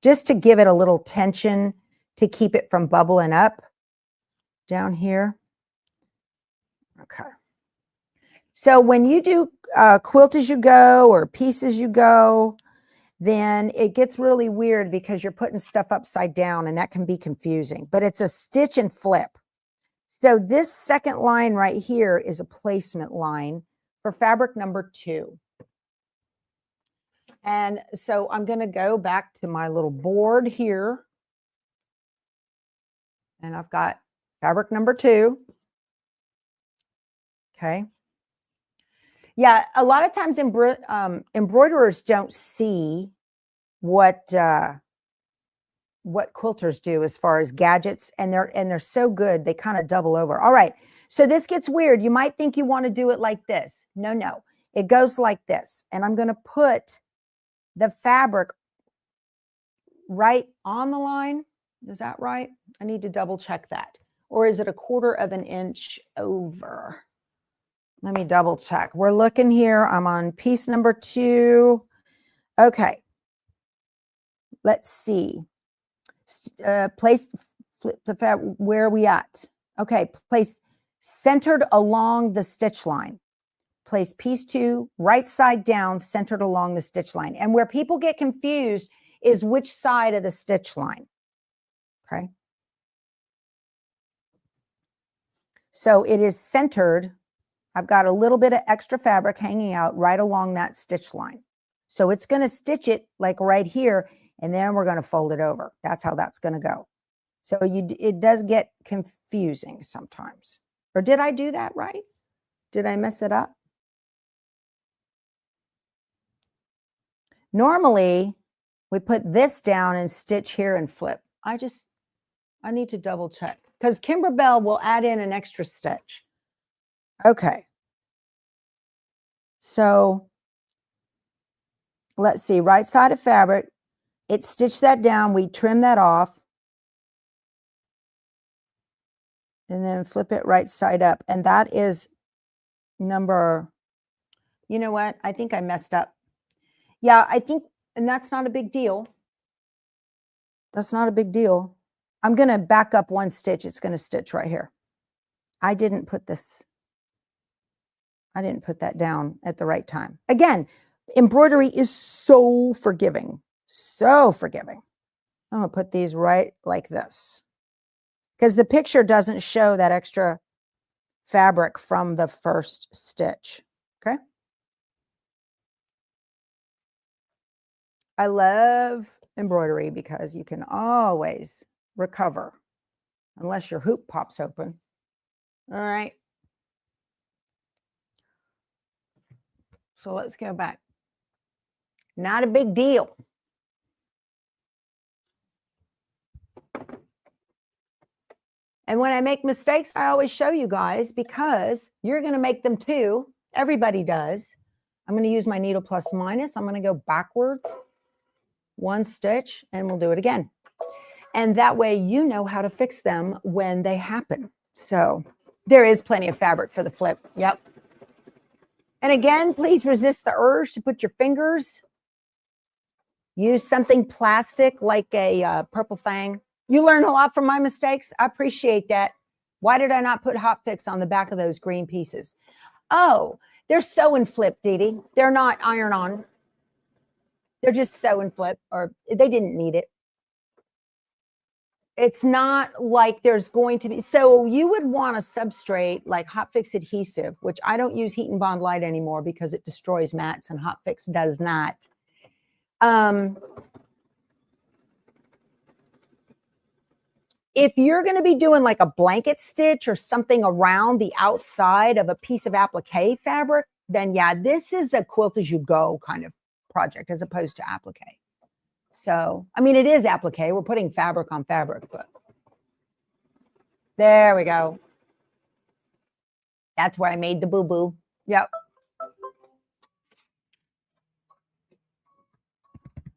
just to give it a little tension to keep it from bubbling up down here. Okay. So when you do quilt as you go or piece as you go, then it gets really weird because you're putting stuff upside down and that can be confusing, but it's a stitch and flip. So this second line right here is a placement line for fabric number 2. And so I'm going to go back to my little board here. And I've got fabric number 2. Okay. Yeah, a lot of times embroiderers don't see what what quilters do as far as gadgets, and they're so good, they kind of double over. All right, so this gets weird. You might think you want to do it like this. No, it goes like this, and I'm going to put the fabric right on the line. Is that right? I need to double check that. Or is it a 1/4 of an inch over? Let me double check. We're looking here. I'm on piece number 2. Okay. Let's see. Place, flip the fabric. Where are we at? Okay. Place centered along the stitch line. Place piece 2 right side down, centered along the stitch line. And where people get confused is which side of the stitch line. Okay. So it is centered. I've got a little bit of extra fabric hanging out right along that stitch line. So it's going to stitch it like right here, and then we're going to fold it over. That's how that's going to go. So it does get confusing sometimes. Or did I do that right? Did I mess it up? Normally, we put this down and stitch here and flip. I need to double check because Kimber Bell will add in an extra stitch. Okay. So let's see, right side of fabric, it stitched that down. We trim that off and then flip it right side up. And that is number, you know what? I think I messed up. Yeah, I think, and that's not a big deal. That's not a big deal. I'm going to back up 1 stitch. It's going to stitch right here. I didn't put that down at the right time. Again, embroidery is so forgiving. So forgiving. I'm going to put these right like this because the picture doesn't show that extra fabric from the first stitch. Okay. I love embroidery because you can always recover unless your hoop pops open. All right. So let's go back. Not a big deal. And when I make mistakes, I always show you guys because you're going to make them too. Everybody does. I'm going to use my needle plus minus. I'm going to go backwards 1 stitch and we'll do it again. And that way you know how to fix them when they happen. So there is plenty of fabric for the flip. Yep. And again, please resist the urge to put your fingers. Use something plastic like a purple fang. You learn a lot from my mistakes. I appreciate that. Why did I not put hot fix on the back of those green pieces? Oh, they're sew and flip, Dee Dee. They're not iron on. They're just sew and flip, or they didn't need it. It's not like there's going to be, so you would want a substrate like hot fix adhesive, which I don't use Heat and Bond Light anymore because it destroys mats and hot fix does not. If you're going to be doing like a blanket stitch or something around the outside of a piece of applique fabric, then yeah, this is a quilt as you go kind of project as opposed to applique. So, I mean, it is applique. We're putting fabric on fabric, but there we go. That's where I made the boo-boo. Yep.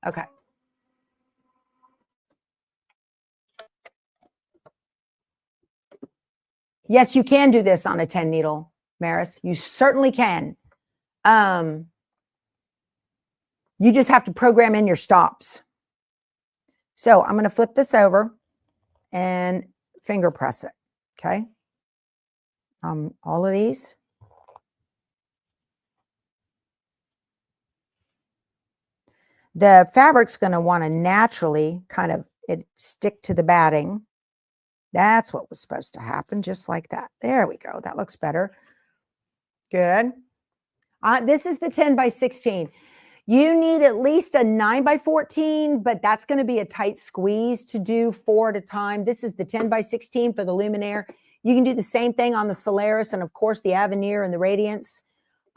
Okay. Yes, you can do this on a 10 needle, Maris. You certainly can. You just have to program in your stops. So I'm going to flip this over and finger press it. Okay. All of these. The fabric's going to want to naturally kind of stick to the batting. That's what was supposed to happen, just like that. There we go. That looks better. Good. This is the 10 by 16. You need at least a 9 by 14, but that's going to be a tight squeeze to do 4 at a time. This is the 10 by 16 for the Luminaire. You can do the same thing on the Solaris and, of course, the Avenir and the Radiance.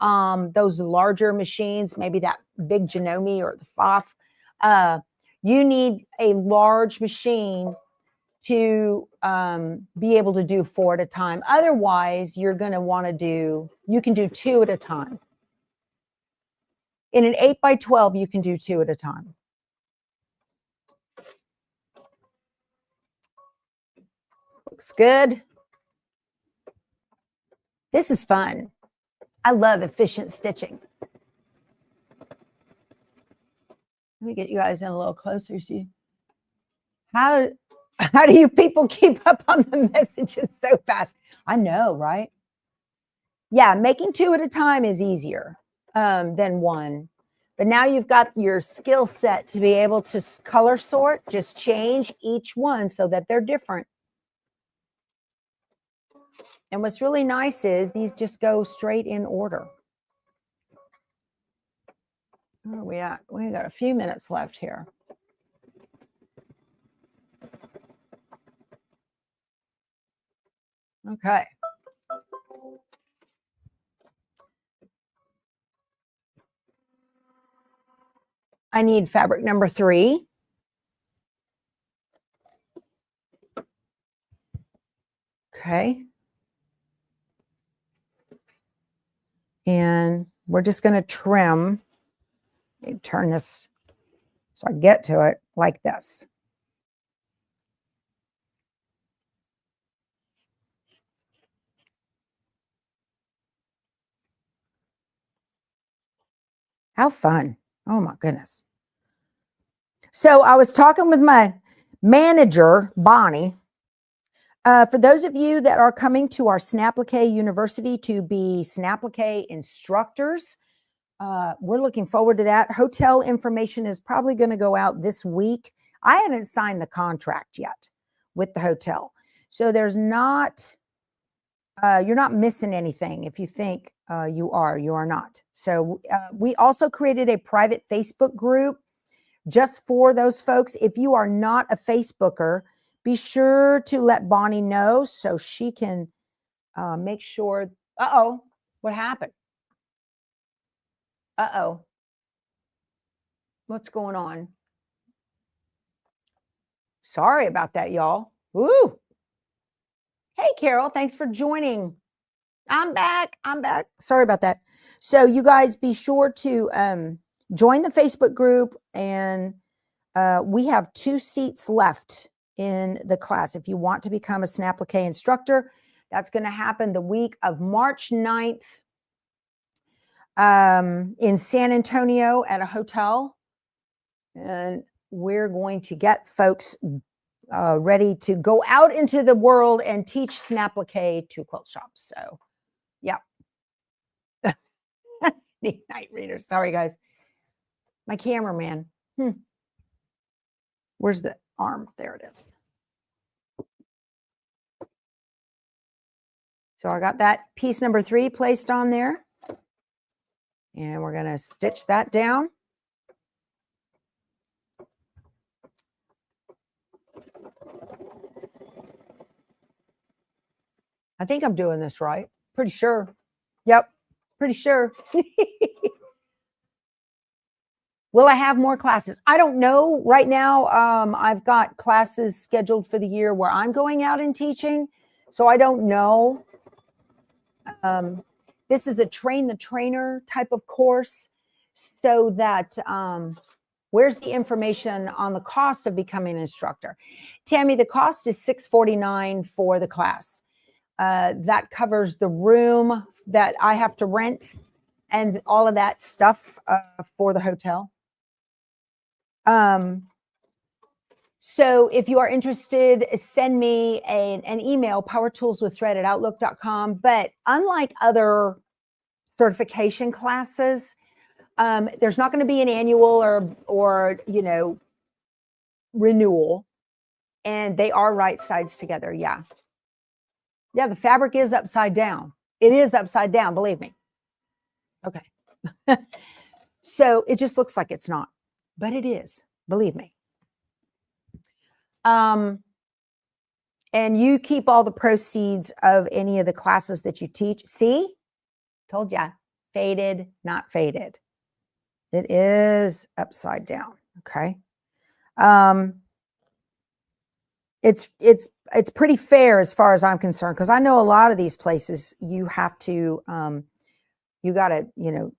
Those larger machines, maybe that big Janome or the Pfaff. You need a large machine to be able to do 4 at a time. Otherwise, you're going to want to do, you can do 2 at a time. In an 8x12, you can do 2 at a time. Looks good. This is fun. I love efficient stitching. Let me get you guys in a little closer. See how do you people keep up on the messages so fast? I know, right? Yeah, making 2 at a time is easier than 1. But now you've got your skill set to be able to color sort. Just change each one so that they're different. And what's really nice is these just go straight in order. Where are we at? We got a few minutes left here. Okay. I need fabric number 3. Okay. And we're just going to trim. Let me turn this so I get to it like this. How fun. Oh my goodness. So I was talking with my manager, Bonnie. For those of you that are coming to our Snapplique University to be Snapplique instructors, we're looking forward to that. Hotel information is probably going to go out this week. I haven't signed the contract yet with the hotel. So there's not, you're not missing anything. If you think you are not. So we also created a private Facebook group just for those folks. If you are not a Facebooker, be sure to let Bonnie know so she can make sure. Uh-oh, what happened? Uh-oh. What's going on? Sorry about that, y'all. Woo. Hey, Carol, thanks for joining. I'm back. Sorry about that. So you guys be sure to join the Facebook group, and we have 2 seats left in the class. If you want to become a Snapplique instructor, that's going to happen the week of March 9th in San Antonio at a hotel. And we're going to get folks ready to go out into the world and teach Snapplique to quilt shops. So, yeah. Night readers. Sorry, guys. My cameraman. Where's the arm? There it is. So I got that piece number 3 placed on there. And we're going to stitch that down. I think I'm doing this right. Pretty sure. Yep. Pretty sure. Will I have more classes? I don't know. Right now, I've got classes scheduled for the year where I'm going out and teaching. So I don't know. This is a train the trainer type of course. So that, where's the information on the cost of becoming an instructor? Tammy, the cost is $649 for the class. That covers the room that I have to rent and all of that stuff for the hotel. So if you are interested, send me an email, powertoolswiththread@outlook.com. But unlike other certification classes, there's not going to be an annual or renewal, and they are right sides together. Yeah, the fabric is upside down. It is upside down, believe me. Okay. So it just looks like it's not, but it is, believe me. And you keep all the proceeds of any of the classes that you teach. See, told ya, faded, not faded. It is upside down. Okay. It's pretty fair as far as I'm concerned, because I know a lot of these places you have to you got to, you know,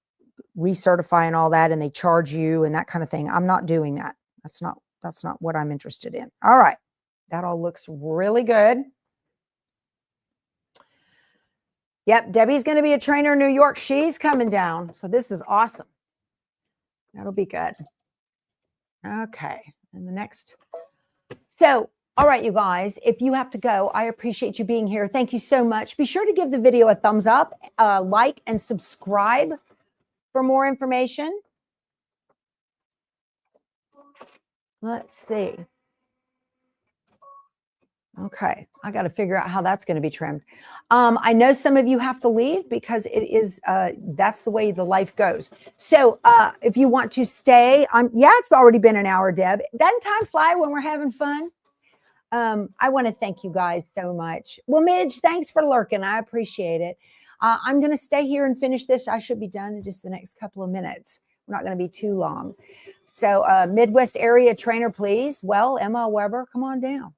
recertify and all that, and they charge you and that kind of thing. I'm not doing that. That's not what I'm interested in. All right. That all looks really good. Yep, Debbie's going to be a trainer in New York. She's coming down. So this is awesome. That'll be good. Okay. And the next. So, all right, you guys, if you have to go, I appreciate you being here. Thank you so much. Be sure to give the video a thumbs up, like, and subscribe for more information. Let's see. Okay, I got to figure out how that's going to be trimmed. I know some of you have to leave because it is, that's the way the life goes. So if you want to stay, yeah, it's already been an hour, Deb. Doesn't time fly when we're having fun? I want to thank you guys so much. Well, Midge, thanks for lurking. I appreciate it. I'm going to stay here and finish this. I should be done in just the next couple of minutes. We're not going to be too long. So Midwest area trainer, please. Well, Emma Weber, come on down.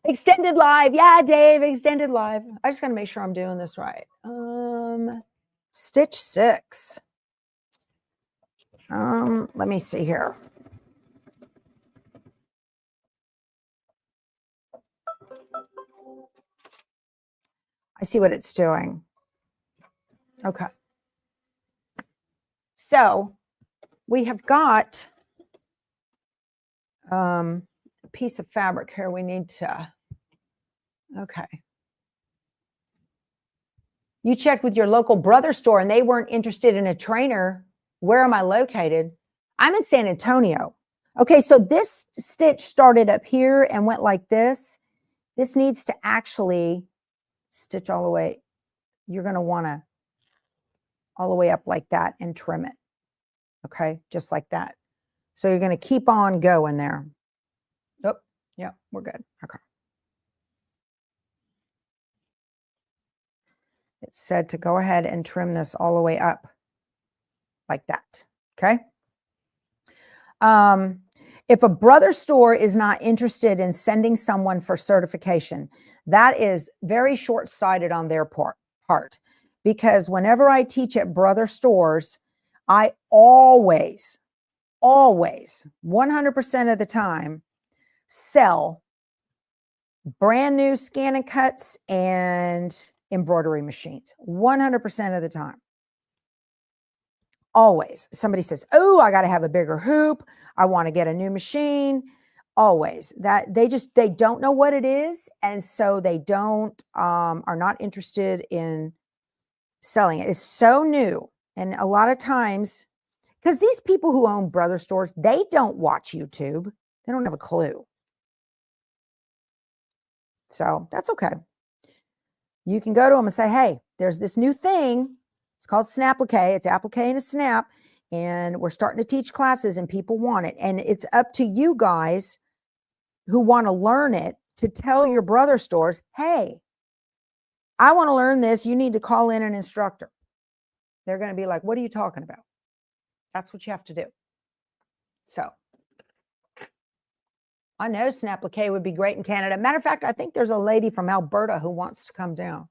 Extended live. Yeah, Dave, extended live. I just got to make sure I'm doing this right. Stitch 6. Let me see here. I see what it's doing. Okay. So we have got a piece of fabric here. We need to, okay. You checked with your local brother store and they weren't interested in a trainer. Where am I located? I'm in San Antonio. Okay, so this stitch started up here and went like this. This needs to actually stitch all the way. You're going to want to all the way up like that and trim it. Okay, just like that. So you're going to keep on going there. Oh, yeah, we're good. Okay. It said to go ahead and trim this all the way up like that. Okay. If a brother store is not interested in sending someone for certification, that is very short-sighted on their part. Because whenever I teach at brother stores, I always, 100% of the time, sell brand new scan and cuts and embroidery machines. 100% of the time. Always. Somebody says, oh, I got to have a bigger hoop. I want to get a new machine. Always. That they don't know what it is. And so they don't, are not interested in selling it. It's so new. And a lot of times, because these people who own brother stores, they don't watch YouTube. They don't have a clue. So that's okay. You can go to them and say, hey, there's this new thing. It's called Snapplique. It's applique and a snap. And we're starting to teach classes and people want it. And it's up to you guys who want to learn it to tell your brother stores, hey, I want to learn this. You need to call in an instructor. They're going to be like, what are you talking about? That's what you have to do. So I know Snapplique would be great in Canada. Matter of fact, I think there's a lady from Alberta who wants to come down.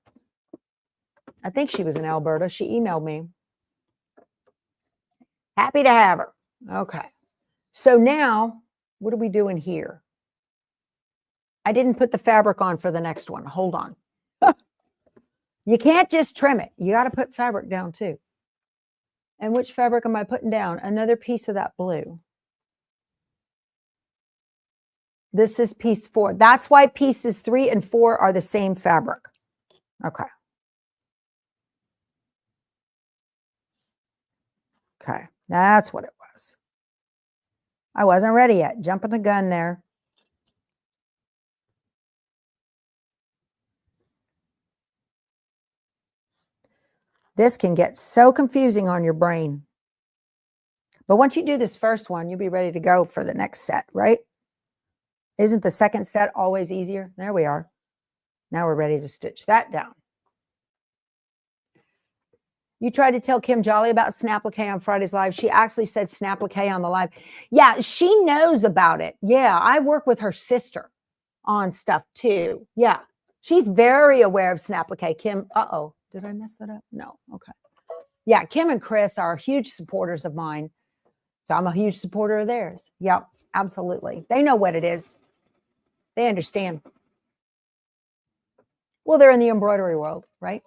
I think she was in Alberta. She emailed me. Happy to have her. Okay. So now, what are we doing here? I didn't put the fabric on for the next one. Hold on. You can't just trim it. You got to put fabric down too. And which fabric am I putting down? Another piece of that blue. This is piece 4. That's why pieces 3 and 4 are the same fabric. Okay. Okay. That's what it was. I wasn't ready yet. Jumping the gun there. This can get so confusing on your brain. But once you do this first one, you'll be ready to go for the next set, right? Isn't the second set always easier? There we are. Now we're ready to stitch that down. You tried to tell Kim Jolly about Snapplique on Friday's live. She actually said Snapplique on the live. Yeah, she knows about it. Yeah, I work with her sister on stuff too. Yeah, she's very aware of Snapplique. Kim, uh-oh, did I mess that up? No, okay. Yeah, Kim and Chris are huge supporters of mine. So I'm a huge supporter of theirs. Yep, absolutely. They know what it is. They understand. Well, they're in the embroidery world, right?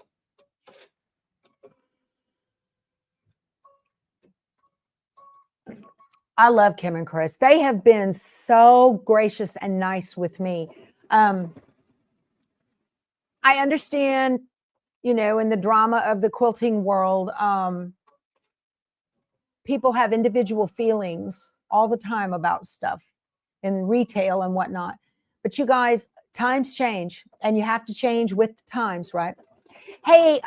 I love Kim and Chris. They have been so gracious and nice with me. I understand, you know, in the drama of the quilting world, people have individual feelings all the time about stuff in retail and whatnot. But you guys, times change and you have to change with the times, right? Hey,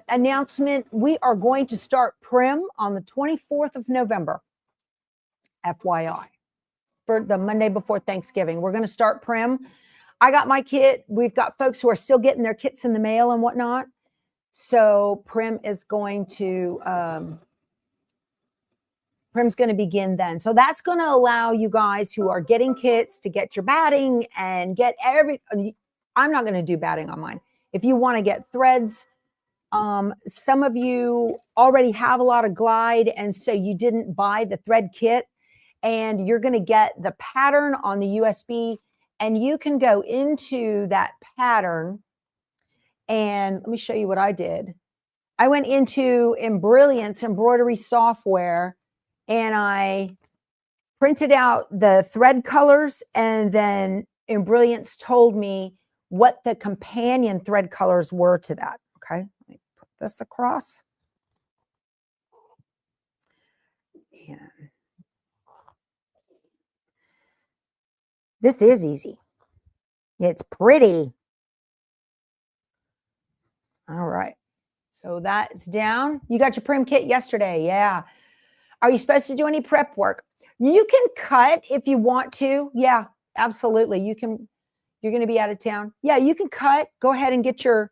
announcement. We are going to start Prim on the 24th of November. FYI, for the Monday before Thanksgiving. We're going to start Prim. I got my kit. We've got folks who are still getting their kits in the mail and whatnot. So Prim is going to begin then. So that's going to allow you guys who are getting kits to get your batting and get I'm not going to do batting on mine. If you want to get threads, some of you already have a lot of glide, and so you didn't buy the thread kit, and you're going to get the pattern on the USB, and you can go into that pattern. And let me show you what I did. I went into Embrilliance embroidery software, and I printed out the thread colors, and then Embrilliance told me what the companion thread colors were to that. Okay, let me put this across. And this is easy. It's pretty. All right. So that's down. You got your Prim kit yesterday. Yeah. Are you supposed to do any prep work? You can cut if you want to. Yeah, absolutely. You can. You're going to be out of town. Yeah, you can cut. Go ahead and get your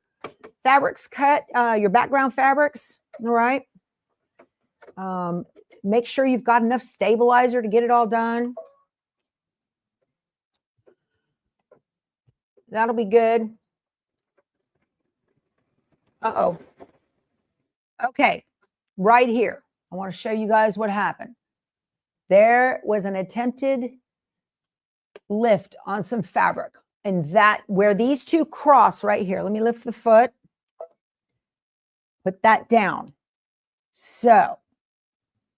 fabrics cut, your background fabrics. All right. Make sure you've got enough stabilizer to get it all done. That'll be good. Uh-oh. Okay, right here. I want to show you guys what happened. There was an attempted lift on some fabric, and that where these two cross right here. Let me lift the foot. Put that down. So let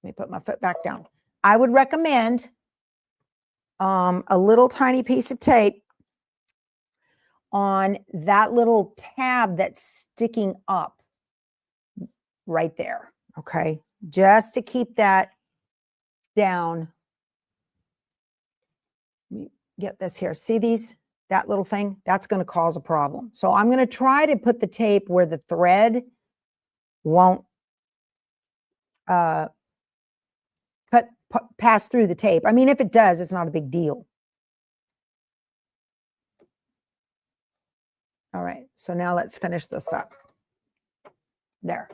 me put my foot back down. I would recommend a little tiny piece of tape on that little tab that's sticking up right there. Okay, just to keep that down. Let me get this here. See these? That little thing? That's going to cause a problem. So I'm going to try to put the tape where the thread won't pass through the tape. I mean, if it does, it's not a big deal. All right, so now let's finish this up. There.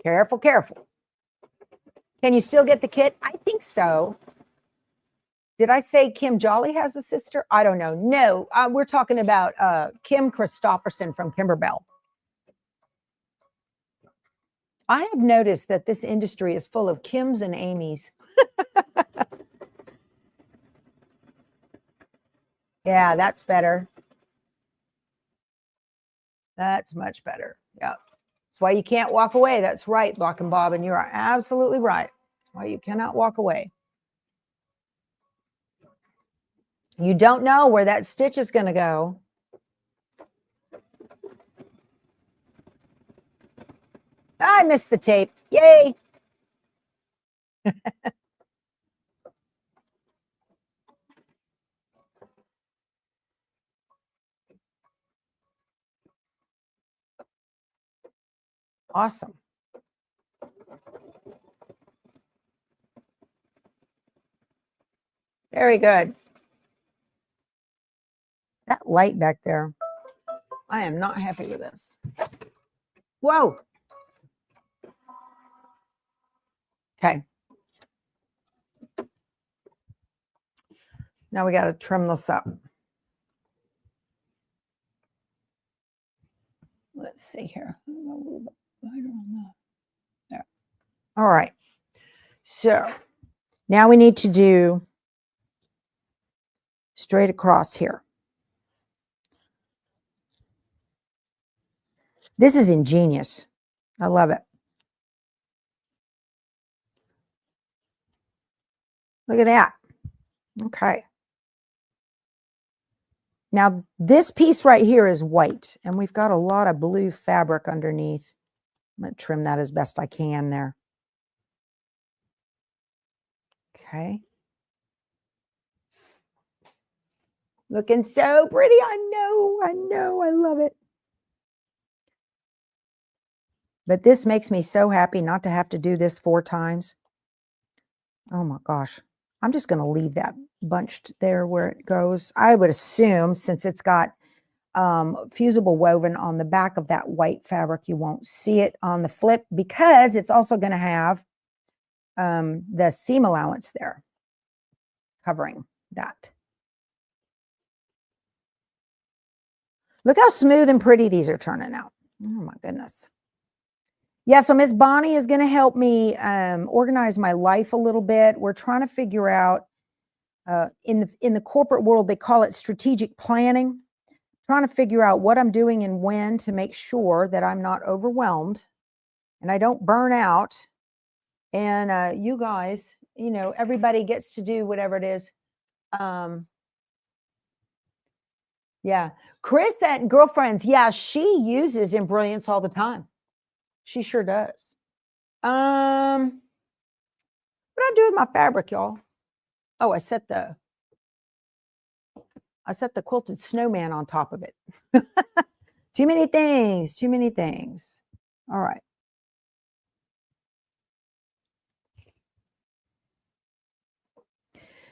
Careful, careful. Can you still get the kit? I think so. Did I say Kim Jolly has a sister? I don't know. No, we're talking about Kim Christopherson from Kimberbell. I have noticed that this industry is full of Kims and Amy's. Yeah, that's better. That's much better. Yeah. That's why you can't walk away. That's right, Block and Bob, and you are absolutely right. That's why you cannot walk away. You don't know where that stitch is going to go. I missed the tape. Yay. Awesome. Very good. That light back there, I am not happy with this. Whoa. Okay. Now we got to trim this up. Let's see here. I don't know. There. All right. So now we need to do straight across here. This is ingenious. I love it. Look at that. Okay. Now this piece right here is white, and we've got a lot of blue fabric underneath. I'm going to trim that as best I can there. Okay. Looking so pretty. I know, I love it. But this makes me so happy not to have to do this 4 times. Oh my gosh. I'm just going to leave that bunched there where it goes. I would assume, since it's got fusible woven on the back of that white fabric, you won't see it on the flip, because it's also going to have the seam allowance there covering that. Look how smooth and pretty these are turning out. Oh my goodness. Yeah, so Miss Bonnie is going to help me organize my life a little bit. We're trying to figure out, in the corporate world, they call it strategic planning. Trying to figure out what I'm doing and when to make sure that I'm not overwhelmed and I don't burn out. And you guys, you know, everybody gets to do whatever it is. Yeah. Chris, that girlfriends, yeah, she uses Embrilliance all the time. She sure does. What did I do with my fabric, y'all? Oh, I set the quilted snowman on top of it. Too many things, too many things. All right.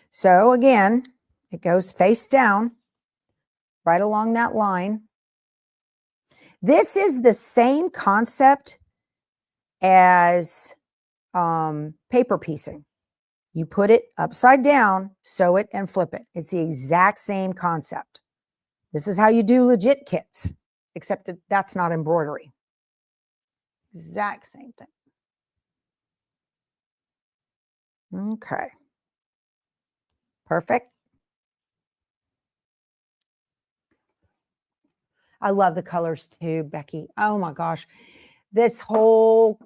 So again, it goes face down, right along that line. This is the same concept as paper piecing. You put it upside down, sew it, and flip it. It's the exact same concept. This is how you do legit kits, except that that's not embroidery. Exact same thing. Okay. Perfect. I love the colors too, Becky. Oh my gosh. This whole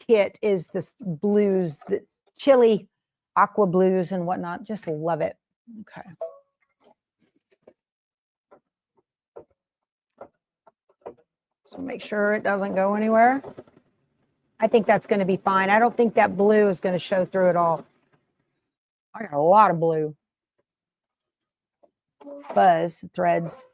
kit is this blues, the chili aqua blues and whatnot. Just love it. Okay. So make sure it doesn't go anywhere. I think that's going to be fine. I don't think that blue is going to show through at all. I got a lot of blue. Fuzz threads.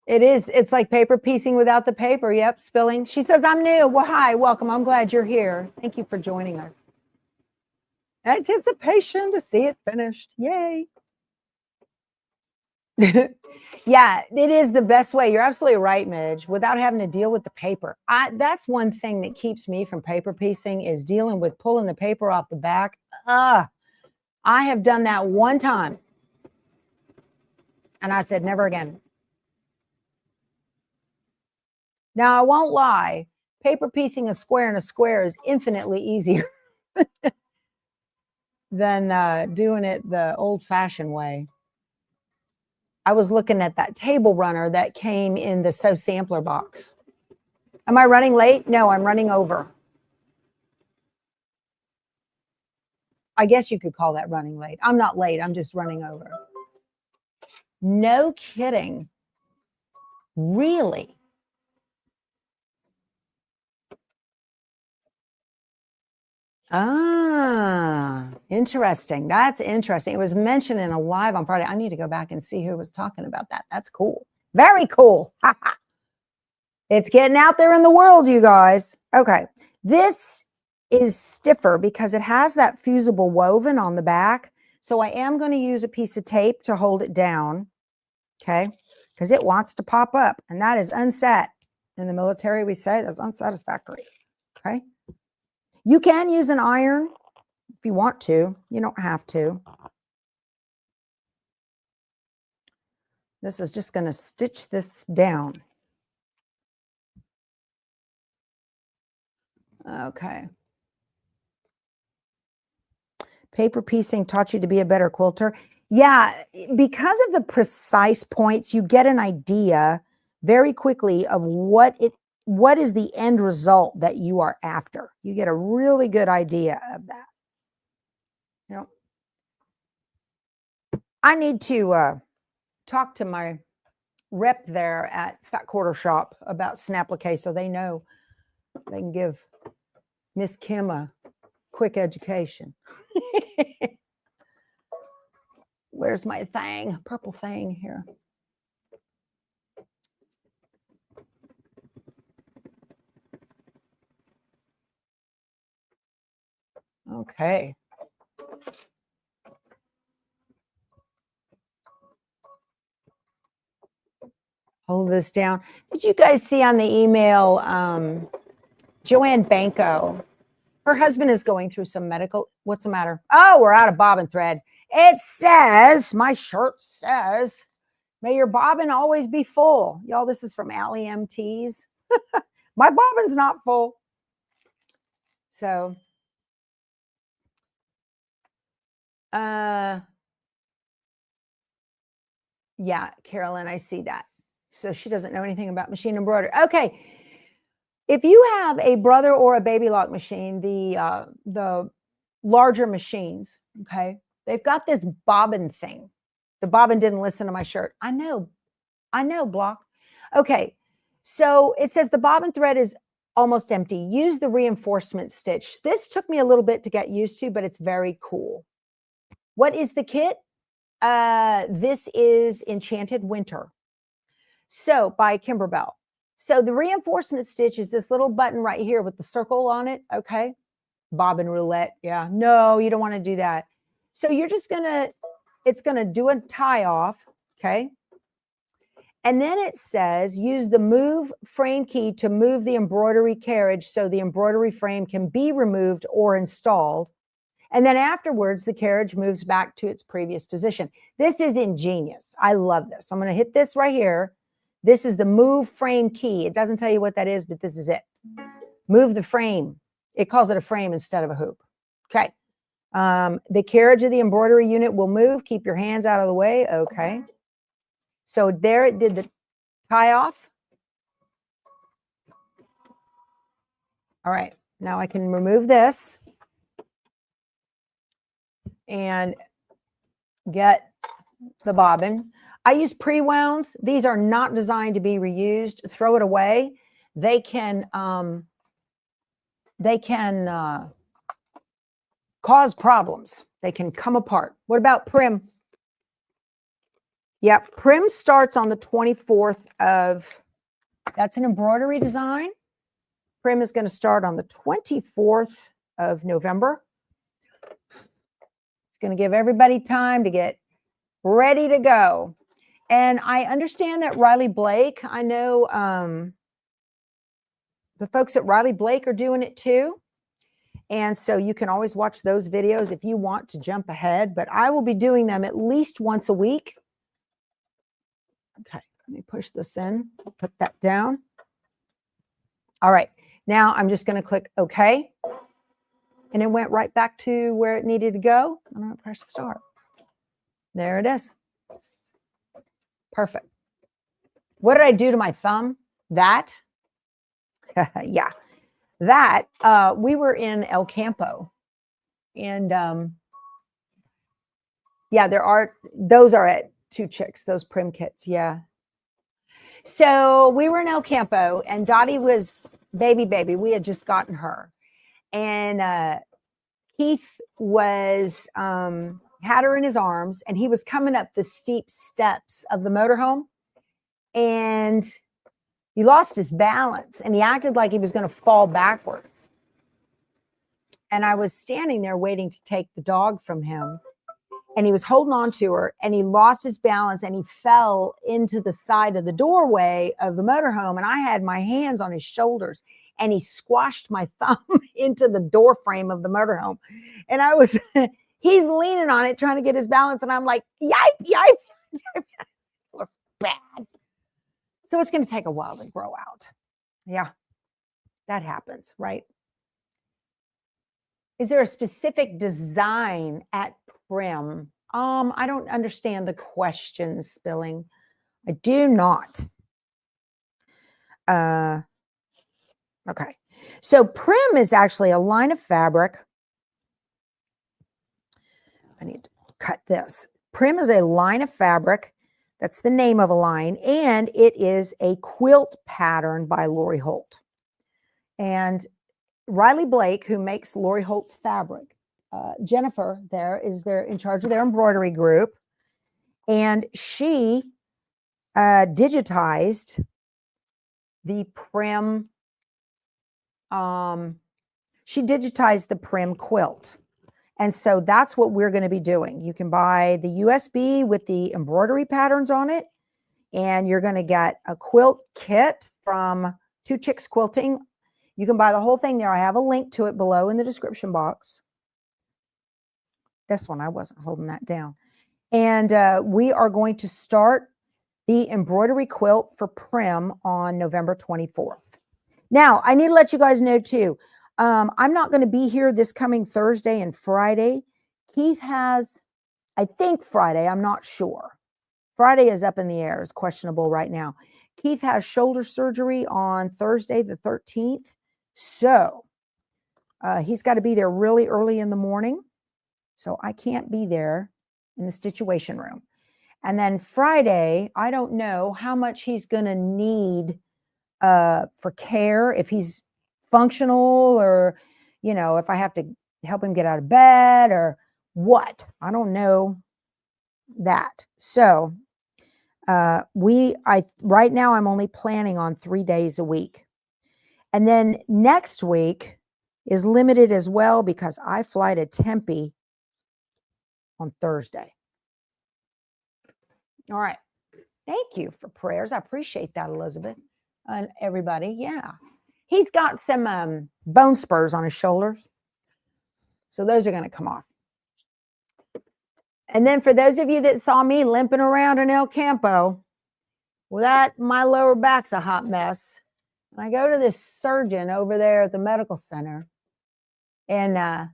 It is. It's like paper piecing without the paper. Yep, spilling. She says, I'm new. Well, hi, welcome. I'm glad you're here. Thank you for joining us. Anticipation to see it finished. Yay. Yeah, it is the best way. You're absolutely right, Midge, without having to deal with the paper. That's one thing that keeps me from paper piecing, is dealing with pulling the paper off the back. I have done that one time. And I said, never again. Now, I won't lie. Paper piecing a square in a square is infinitely easier than doing it the old-fashioned way. I was looking at that table runner that came in the Sew Sampler box. Am I running late? No, I'm running over. I guess you could call that running late. I'm not late. I'm just running over. No kidding. Really? Ah, interesting. That's interesting. It was mentioned in a live on Friday. I need to go back and see who was talking about that. That's cool. Very cool. It's getting out there in the world, you guys. Okay. This is stiffer because it has that fusible woven on the back. So I am going to use a piece of tape to hold it down. Okay. because it wants to pop up, and that is unset. In the military, we say that's unsatisfactory. Okay. You can use an iron if you want to. You don't have to. This is just going to stitch this down. Okay. Paper piecing taught you to be a better quilter. Yeah, because of the precise points, you get an idea very quickly of what is the end result that you are after. You get a really good idea of that. You know, I need to talk to my rep there at Fat Quarter Shop about Snapplique so they know they can give Miss Kim a quick education. Where's my thing? Purple thing here. Okay. Hold this down. Did you guys see on the email, Joanne Banco? Her husband is going through some medical. What's the matter? Oh, we're out of bobbin thread. It says, my shirt says, may your bobbin always be full. Y'all, this is from Allie MTs. My bobbin's not full. So, yeah, Carolyn, I see that. So she doesn't know anything about machine embroidery. Okay. If you have a brother or a baby lock machine, the larger machines, okay, they've got this bobbin thing. The bobbin didn't listen to my shirt. I know, Block. Okay, so it says the bobbin thread is almost empty. Use the reinforcement stitch. This took me a little bit to get used to, but it's very cool. What is the kit? This is Enchanted Winter. So by Kimberbell. So the reinforcement stitch is this little button right here with the circle on it. Okay. Bobbin roulette. Yeah. No, you don't want to do that. So you're just it's going to do a tie off. Okay. And then it says use the move frame key to move the embroidery carriage so the embroidery frame can be removed or installed. And then afterwards, the carriage moves back to its previous position. This is ingenious. I love this. I'm going to hit this right here. This is the move frame key. It doesn't tell you what that is, but this is it. Move the frame. It calls it a frame instead of a hoop. Okay. The carriage of the embroidery unit will move. Keep your hands out of the way. Okay. So there it did the tie off. All right. Now I can remove this and get the bobbin. I use pre-wounds. These are not designed to be reused. Throw it away. They can cause problems. They can come apart. What about Prim? Yep, Prim starts on the 24th of, that's an embroidery design. Prim is going to start on the 24th of November. It's going to give everybody time to get ready to go. And I understand that Riley Blake, I know the folks at Riley Blake are doing it too. And so you can always watch those videos if you want to jump ahead, but I will be doing them at least once a week. Okay, let me push this in, put that down. All right, now I'm just going to click OK. And it went right back to where it needed to go. I'm going to press start. There it is. Perfect. What did I do to my thumb? That, yeah, that, we were in El Campo. And yeah, those are at Two Chicks, those Prim kits, yeah. So we were in El Campo and Dottie was baby. We had just gotten her. And Keith was, had her in his arms and he was coming up the steep steps of the motorhome and he lost his balance and he acted like he was going to fall backwards. And I was standing there waiting to take the dog from him. and he was holding on to her, and he lost his balance, and he fell into the side of the doorway of the motorhome, and I had my hands on his shoulders, and he squashed my thumb into the door frame of the motorhome, and I was he's leaning on it trying to get his balance, and I'm like, yipe, yipe. It was bad. So it's going to take a while to grow out. Yeah, that happens, right? Is there a specific design at Prim? I don't understand the question, Spilling. I do not. Okay. So Prim is actually a line of fabric. I need to cut this. Prim is a line of fabric. That's the name of a line. And it is a quilt pattern by Lori Holt. And Riley Blake, who makes Lori Holt's fabric, Jennifer there is in charge of their embroidery group. And she digitized the Prim. She digitized the Prim quilt. And so that's what we're going to be doing. You can buy the USB with the embroidery patterns on it. And you're going to get a quilt kit from Two Chicks Quilting. You can buy the whole thing there. I have a link to it below in the description box. This one, I wasn't holding that down. And we are going to start the embroidery quilt for Prim on November 24th. Now, I need to let you guys know too, I'm not going to be here this coming Thursday and Friday. Keith has, I think Friday, I'm not sure. Friday is up in the air, is questionable right now. Keith has shoulder surgery on Thursday the 13th. So he's got to be there really early in the morning. So I can't be there in the Stitchuation room. And then Friday, I don't know how much he's going to need for care, if he's functional or, you know, if I have to help him get out of bed or what. I don't know that. So right now I'm only planning on 3 days a week. And then next week is limited as well because I fly to Tempe on Thursday. All right. Thank you for prayers. I appreciate that, Elizabeth. And everybody, yeah. He's got some bone spurs on his shoulders. So those are going to come off. And then for those of you that saw me limping around in El Campo, well, my lower back's a hot mess. And I go to this surgeon over there at the medical center. And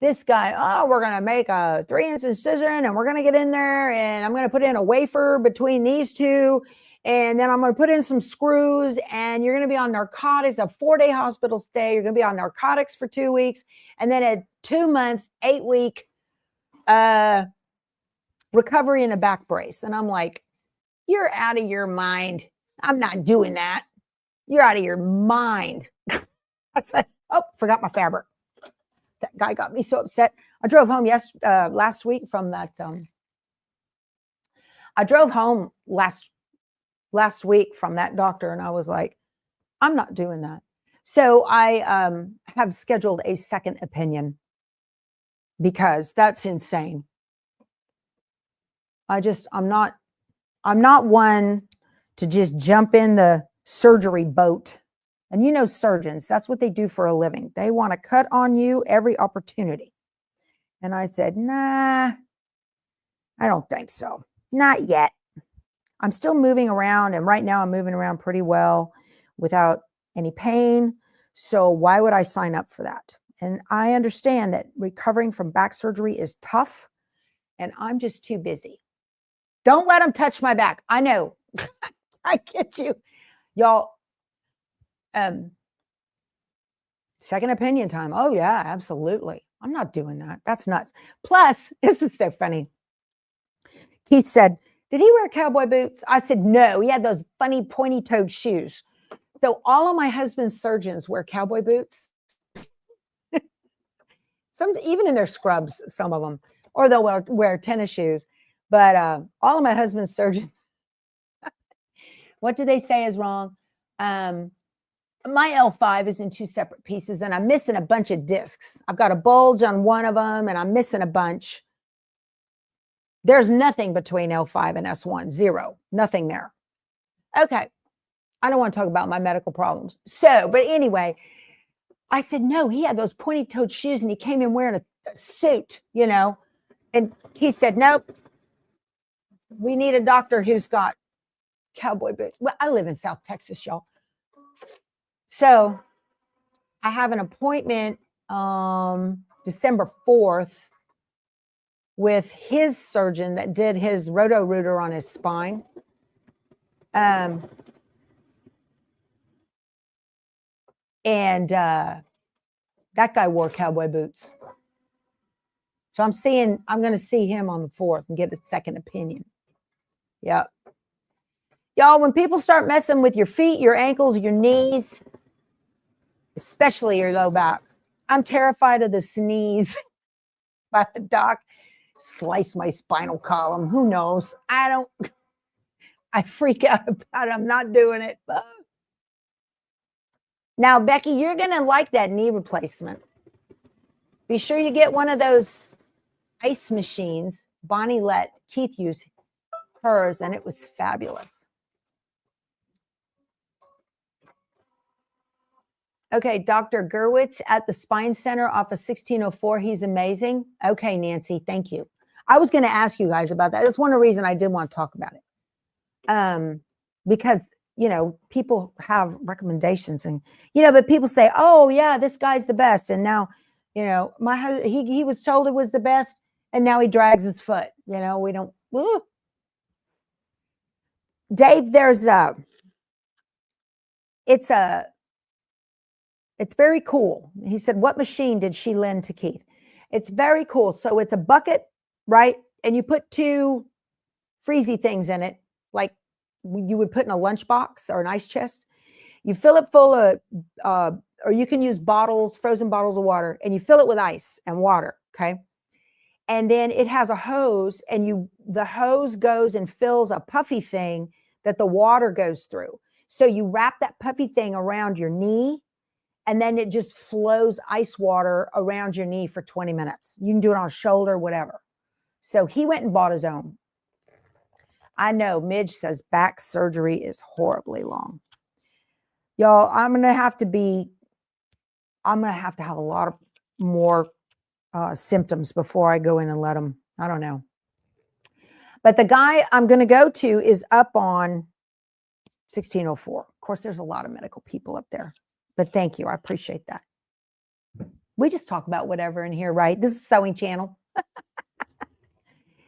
this guy, oh, we're going to make a 3-inch incision and we're going to get in there and I'm going to put in a wafer between these two. And then I'm going to put in some screws and you're going to be on narcotics, a 4-day hospital stay. You're going to be on narcotics for 2 weeks. And then a 2-month, 8-week recovery in a back brace. And I'm like, you're out of your mind. I'm not doing that. You're out of your mind. I said, oh, forgot my fabric. That guy got me so upset. I drove home last week from that. I drove home last week from that doctor and I was like, I'm not doing that. So I have scheduled a second opinion because that's insane. I'm not one to just jump in the surgery boat. And you know, surgeons, that's what they do for a living. They want to cut on you every opportunity. And I said, nah, I don't think so. Not yet. I'm still moving around. And right now I'm moving around pretty well without any pain. So why would I sign up for that? And I understand that recovering from back surgery is tough. And I'm just too busy. Don't let them touch my back. I know. I get you. Y'all. Second opinion time. Oh yeah, absolutely. I'm not doing that. That's nuts. Plus, this is so funny. Keith said, did he wear cowboy boots? I said, no, he had those funny pointy-toed shoes. So all of my husband's surgeons wear cowboy boots. Even in their scrubs, some of them, or they'll wear tennis shoes. But all of my husband's surgeons, what do they say is wrong? my L5 is in 2 separate pieces and I'm missing a bunch of discs. I've got a bulge on one of them and I'm missing a bunch. There's nothing between L5 and S1, 0, nothing there. Okay. I don't want to talk about my medical problems. So, but anyway, I said, no, he had those pointy-toed shoes and he came in wearing a suit, you know, and he said, nope, we need a doctor who's got cowboy boots. Well, I live in South Texas, y'all. So I have an appointment December 4th with his surgeon that did his roto-rooter on his spine. And that guy wore cowboy boots. So I'm going to see him on the 4th and get a second opinion. Yep. Y'all, when people start messing with your feet, your ankles, your knees, especially your low back, I'm terrified of the sneeze by the doc. Slice my spinal column. Who knows? I freak out about it. I'm not doing it. Now, Becky, you're going to like that knee replacement. Be sure you get one of those ice machines. Bonnie let Keith use hers, and it was fabulous. Okay, Dr. Gerwitz at the Spine Center off of 1604. He's amazing. Okay, Nancy, thank you. I was going to ask you guys about that. That's one of the reasons I did want to talk about it. Because, you know, people have recommendations and, you know, but people say, oh, yeah, this guy's the best. And now, you know, he was told it was the best and now he drags his foot. You know, we don't. Woo. Dave, it's very cool. He said, what machine did she lend to Keith? It's very cool. So it's a bucket, right? And you put 2 freezy things in it, like you would put in a lunchbox or an ice chest. You fill it full of, or you can use bottles, frozen bottles of water, and you fill it with ice and water, okay? And then it has a hose, and the hose goes and fills a puffy thing that the water goes through. So you wrap that puffy thing around your knee, and then it just flows ice water around your knee for 20 minutes. You can do it on a shoulder, whatever. So he went and bought his own. I know Midge says back surgery is horribly long. Y'all, I'm going to have to have a lot of more symptoms before I go in and let them, I don't know. But the guy I'm going to go to is up on 1604. Of course, there's a lot of medical people up there. But thank you. I appreciate that. We just talk about whatever in here, right? This is Sewing Channel.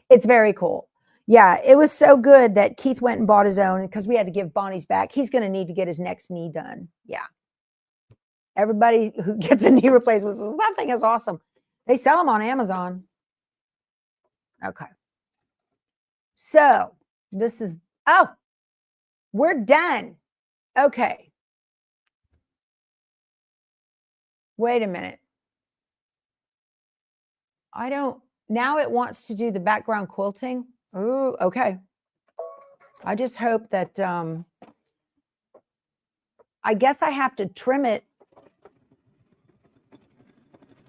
It's very cool. Yeah, it was so good that Keith went and bought his own because we had to give Bonnie's back. He's going to need to get his next knee done. Yeah. Everybody who gets a knee replacement says, that thing is awesome. They sell them on Amazon. Okay. So this is, we're done. Okay. Wait a minute. Now it wants to do the background quilting. Oh, okay. I just hope that, I guess I have to trim it.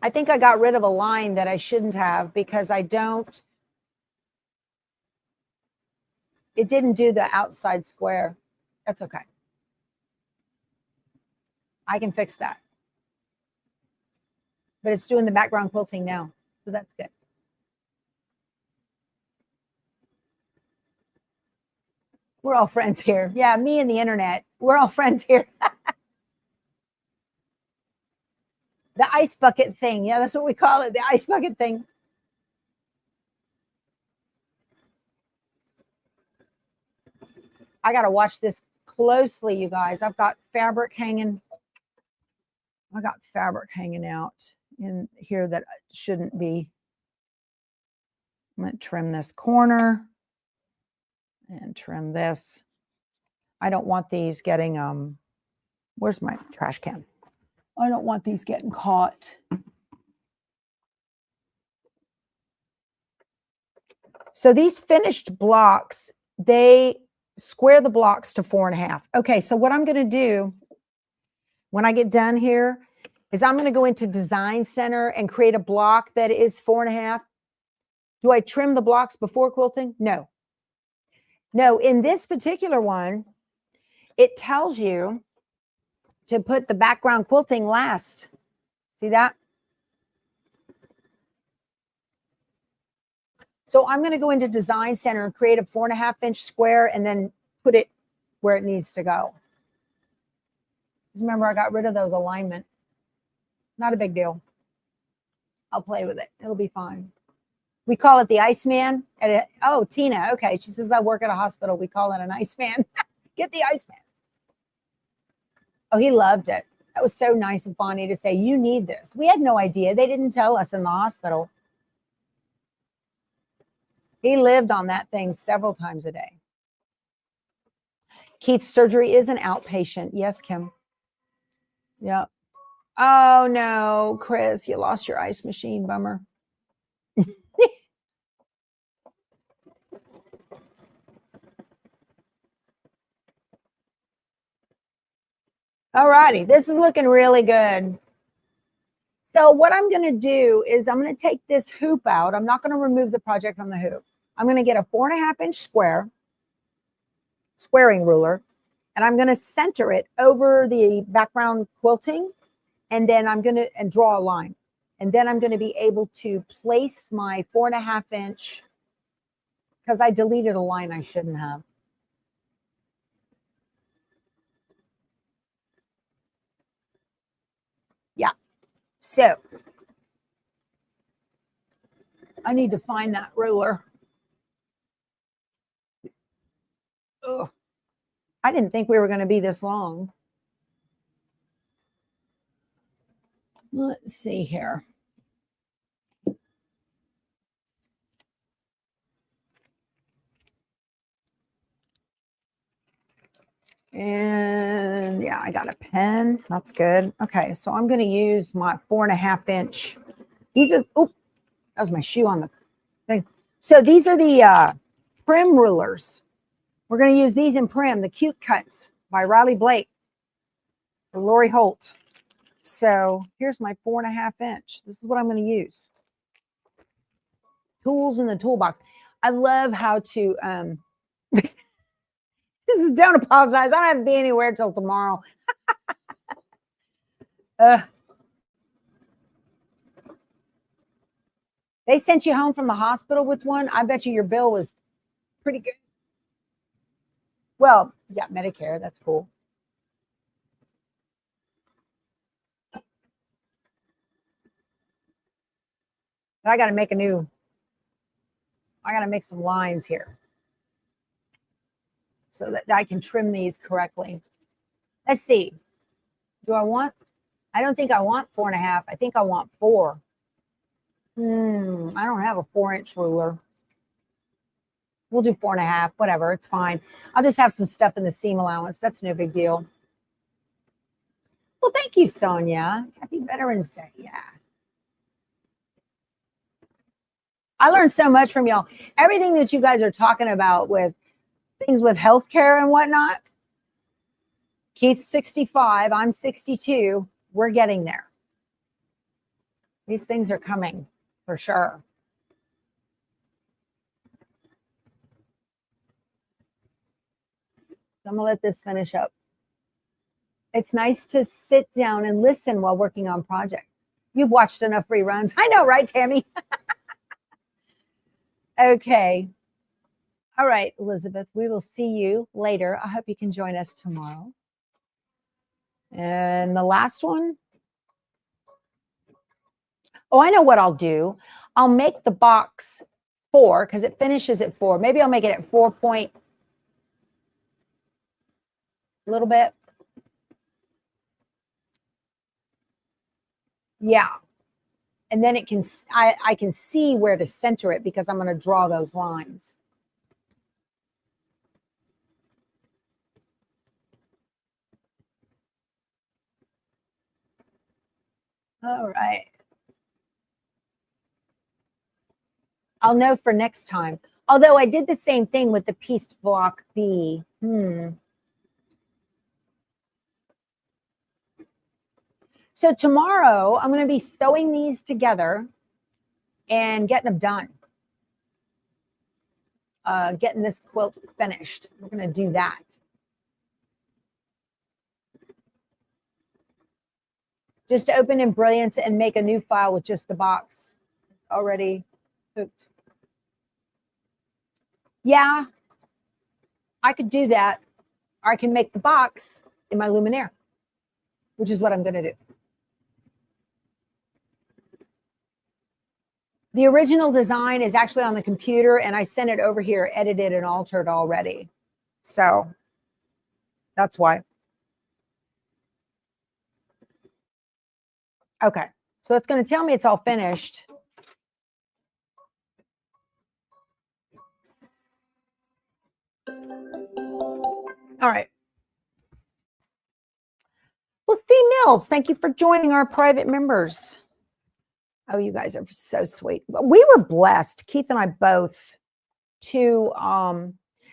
I think I got rid of a line that I shouldn't have because it didn't do the outside square. That's okay. I can fix that. But it's doing the background quilting now. So that's good. We're all friends here. Yeah, me and the internet. We're all friends here. The ice bucket thing. Yeah, that's what we call it. The ice bucket thing. I got to watch this closely, you guys. I've got fabric hanging. I got fabric hanging out in here that shouldn't be. I'm going to trim this corner and trim this. I don't want these getting, where's my trash can? I don't want these getting caught. So these finished blocks, they square the blocks to 4.5. Okay, so what I'm going to do, when I get done here is I'm going to go into Design Center and create a block that is 4.5. Do I trim the blocks before quilting? No. No, in this particular one, it tells you to put the background quilting last. See that? So I'm going to go into Design Center and create a 4.5-inch square and then put it where it needs to go. Remember, I got rid of those alignment. Not a big deal. I'll play with it. It'll be fine. We call it the Iceman. Oh, Tina. Okay. She says, I work at a hospital. We call it an Iceman. Get the Iceman. Oh, he loved it. That was so nice of Bonnie to say, you need this. We had no idea. They didn't tell us in the hospital. He lived on that thing several times a day. Keith's surgery is an outpatient. Yes, Kim. Yep. Oh, no, Chris, you lost your ice machine. Bummer. All righty. This is looking really good. So what I'm going to do is I'm going to take this hoop out. I'm not going to remove the project from the hoop. I'm going to get a 4.5-inch squaring ruler, and I'm going to center it over the background quilting, and then I'm going to draw a line. And then I'm going to be able to place my 4.5-inch, because I deleted a line I shouldn't have. Yeah. So I need to find that ruler. Ugh. I didn't think we were going to be this long. Let's see here. And yeah, I got a pen. That's good. Okay, so I'm going to use my 4.5-inch. These are, oh, that was my shoe on the thing. So these are the Prim rulers. We're going to use these in Prim, the Cute Cuts by Riley Blake or Lori Holt. So here's my 4.5-inch. This is what I'm going to use. Tools in the toolbox. I love how to, don't apologize. I don't have to be anywhere till tomorrow. They sent you home from the hospital with one. I bet you your bill was pretty good. Well, you got Medicare. That's cool. But I got to make some lines here so that I can trim these correctly. Let's see. I don't think I want 4.5. I think I want 4. I don't have a 4-inch ruler. We'll do 4.5, whatever, it's fine. I'll just have some stuff in the seam allowance. That's no big deal. Well, thank you, Sonia. Happy Veterans Day. Yeah. I learned so much from y'all. Everything that you guys are talking about with things with healthcare and whatnot. Keith's 65. I'm 62. We're getting there. These things are coming for sure. I'm going to let this finish up. It's nice to sit down and listen while working on projects. You've watched enough reruns. I know, right, Tammy? Okay. All right, Elizabeth, we will see you later. I hope you can join us tomorrow. And the last one. Oh, I know what I'll do. I'll make the box 4 because it finishes at 4. Maybe I'll make it at 4 point a little bit. Yeah. And then it can, I can see where to center it because I'm going to draw those lines. All right. I'll know for next time. Although I did the same thing with the pieced block B. So tomorrow I'm going to be sewing these together and getting them done. Getting this quilt finished. We're going to do that. Just open Embrilliance and make a new file with just the box already hooked. Yeah, I could do that. Or I can make the box in my Luminaire, which is what I'm going to do. The original design is actually on the computer, and I sent it over here, edited and altered already. So that's why. Okay, so it's going to tell me it's all finished. All right. Well, Steve Mills, thank you for joining our private members. Oh, you guys are so sweet. We were blessed, Keith and I both, to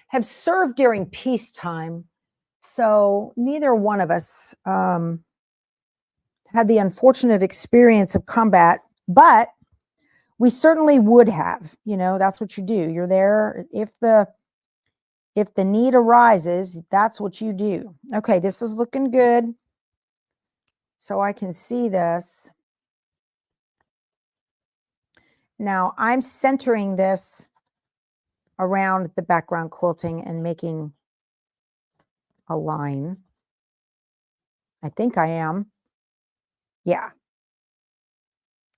have served during peacetime. So neither one of us had the unfortunate experience of combat, but we certainly would have. You know, that's what you do. You're there if the need arises. That's what you do. Okay, this is looking good. So I can see this. Now I'm centering this around the background quilting and making a line. I think I am. Yeah.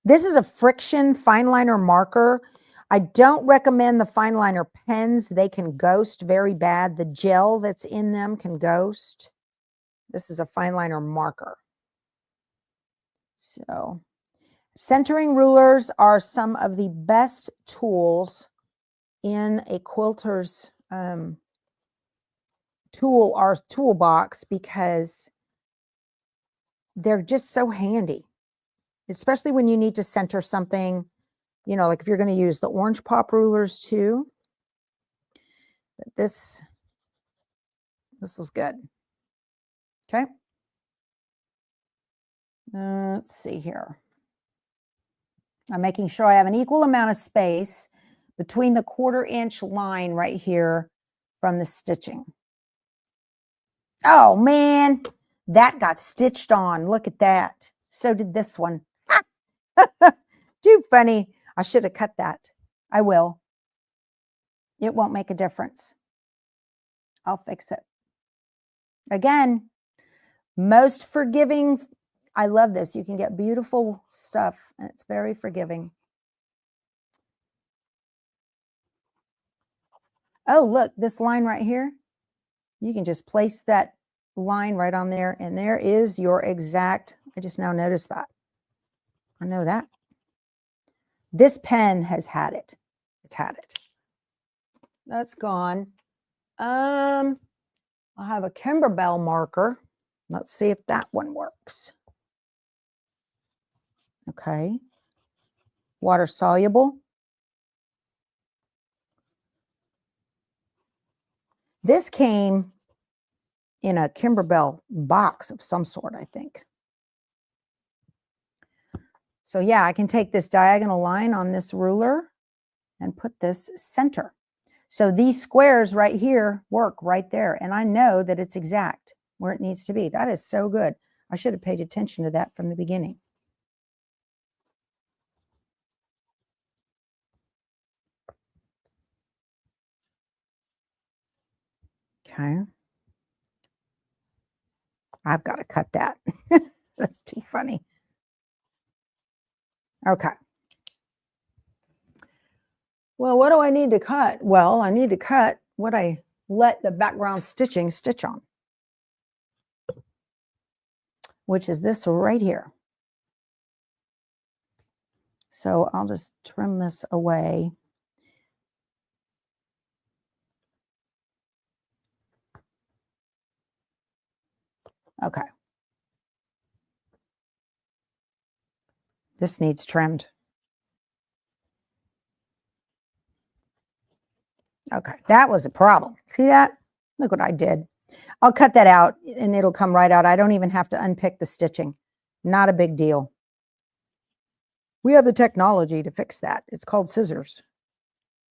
This is a friction fine liner marker. I don't recommend the fine liner pens. They can ghost very bad. The gel that's in them can ghost. This is a fine liner marker. So centering rulers are some of the best tools in a quilter's toolbox because they're just so handy, especially when you need to center something, you know, like if you're going to use the orange pop rulers too. But this is good. Okay. Let's see here. I'm making sure I have an equal amount of space between the 1/4 inch line right here from the stitching. Oh man, that got stitched on. Look at that. So did this one. Too funny. I should have cut that. I will. It won't make a difference. I'll fix it. Again, most forgiving. I love this. You can get beautiful stuff and it's very forgiving. Oh, look, this line right here. You can just place that line right on there and there is your exact, I just now noticed that. I know that. This pen has had it. It's had it. That's gone. I have a Kimberbell marker. Let's see if that one works. Okay. Water soluble. This came in a Kimberbell box of some sort, I think. So yeah, I can take this diagonal line on this ruler and put this center. So these squares right here work right there. And I know that it's exact where it needs to be. That is so good. I should have paid attention to that from the beginning. Okay. I've got to cut that. That's too funny. Okay. Well, what do I need to cut? Well, I need to cut what I let the background stitching stitch on, which is this right here. So I'll just trim this away. Okay. This needs trimmed. Okay, that was a problem. See that? Look what I did. I'll cut that out and it'll come right out. I don't even have to unpick the stitching. Not a big deal. We have the technology to fix that. It's called scissors.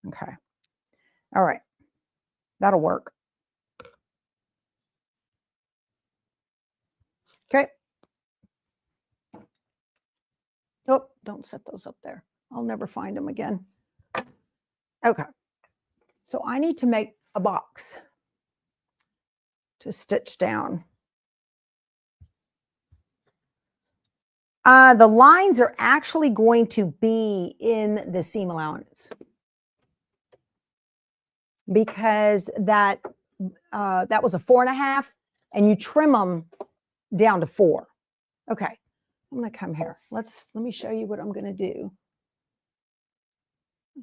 Okay. All right. That'll work. Okay. Oh, don't set those up there. I'll never find them again. Okay. So I need to make a box to stitch down. The lines are actually going to be in the seam allowance because that was a 4.5, and you trim them down to 4. Okay, I'm going to come here. Let me show you what I'm going to do.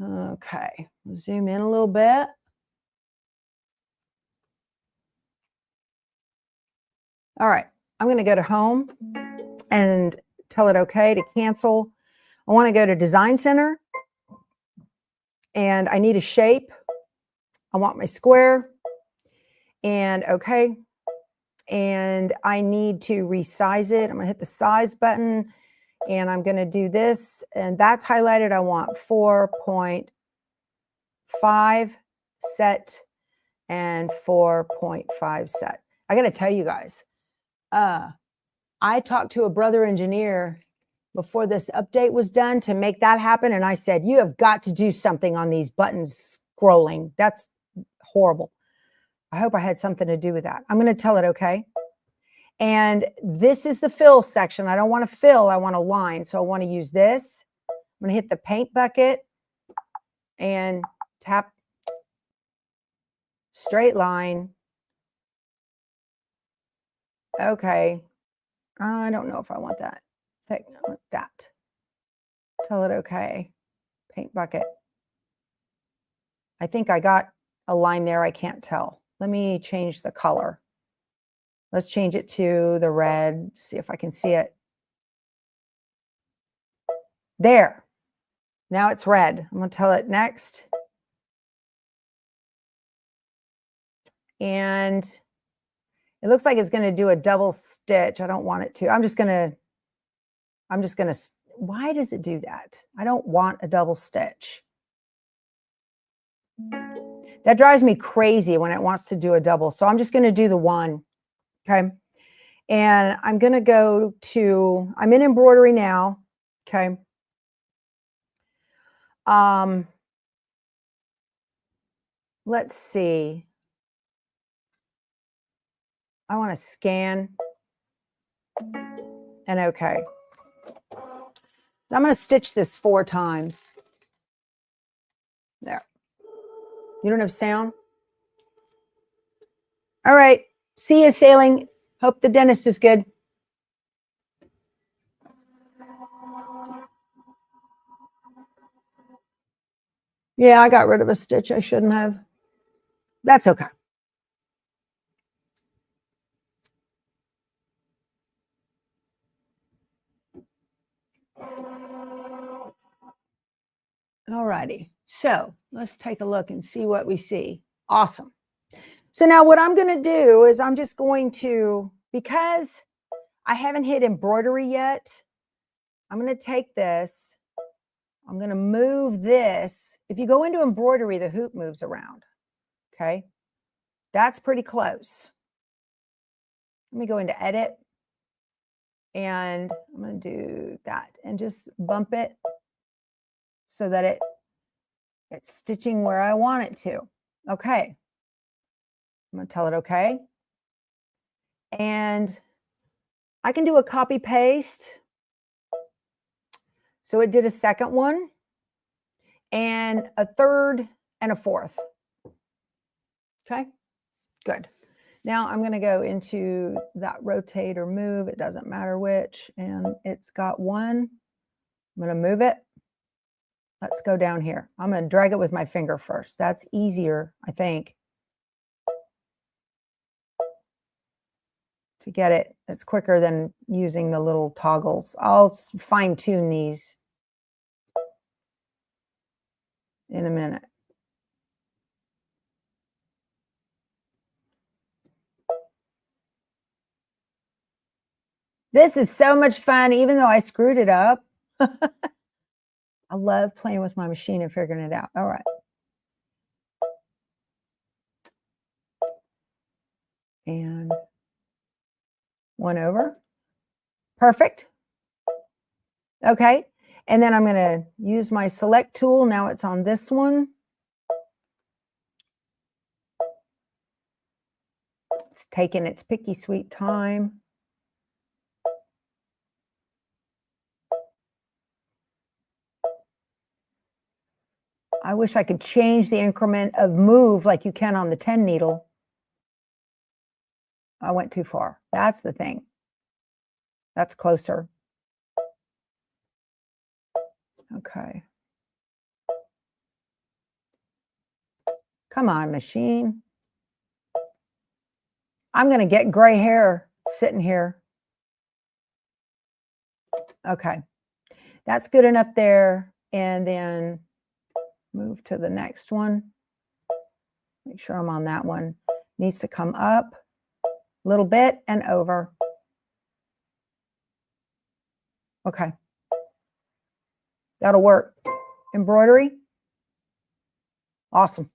Okay, zoom in a little bit. All right, I'm going to go to home and tell it okay to cancel. I want to go to Design Center, and I need a shape. I want my square, and okay. And I need to resize it. I'm going to hit the size button, and I'm going to do this, and that's highlighted. I want 4.5 set and 4.5 set. I got to tell you guys, I talked to a brother engineer before this update was done to make that happen. And I said, you have got to do something on these buttons scrolling. That's horrible. I hope I had something to do with that. I'm going to tell it okay. And this is the fill section. I don't want to fill. I want a line. So I want to use this. I'm going to hit the paint bucket and tap straight line. Okay. I don't know if I want that. I want that. Tell it okay. Paint bucket. I think I got a line there. I can't tell. Let me change the color. Let's change it to the red. See if I can see it. There. Now it's red. I'm going to tell it next. And it looks like it's going to do a double stitch. I don't want it to. I'm just going to, why does it do that? I don't want a double stitch. That drives me crazy when it wants to do a double. So I'm just going to do the one. Okay. And I'm going to go to, I'm in embroidery now. Okay. Let's see. I want to scan and okay. I'm going to stitch this 4 times. There. You don't have sound? All right. See you sailing. Hope the dentist is good. Yeah, I got rid of a stitch I shouldn't have. That's okay. All righty. So let's take a look and see what we see. Awesome. So now what I'm going to do is I'm just going to, because I haven't hit embroidery yet, I'm going to take this. I'm going to move this. If you go into embroidery, the hoop moves around. Okay. That's pretty close. Let me go into edit. And I'm going to do that and just bump it so that it's stitching where I want it to. Okay. I'm going to tell it okay. And I can do a copy paste. So it did a second one and a third and a fourth. Okay, good. Now I'm going to go into that rotate or move. It doesn't matter which. And it's got one. I'm going to move it. Let's go down here. I'm going to drag it with my finger first. That's easier, I think, to get it. It's quicker than using the little toggles. I'll fine tune these in a minute. This is so much fun, even though I screwed it up. I love playing with my machine and figuring it out. All right. And one over. Perfect. Okay. And then I'm going to use my select tool. Now it's on this one. It's taking its picky sweet time. I wish I could change the increment of move like you can on the 10 needle. I went too far. That's the thing. That's closer. Okay. Come on, machine. I'm going to get gray hair sitting here. Okay. That's good enough there. And then move to the next one. Make sure I'm on that one. Needs to come up a little bit and over. Okay. That'll work. Embroidery. Awesome.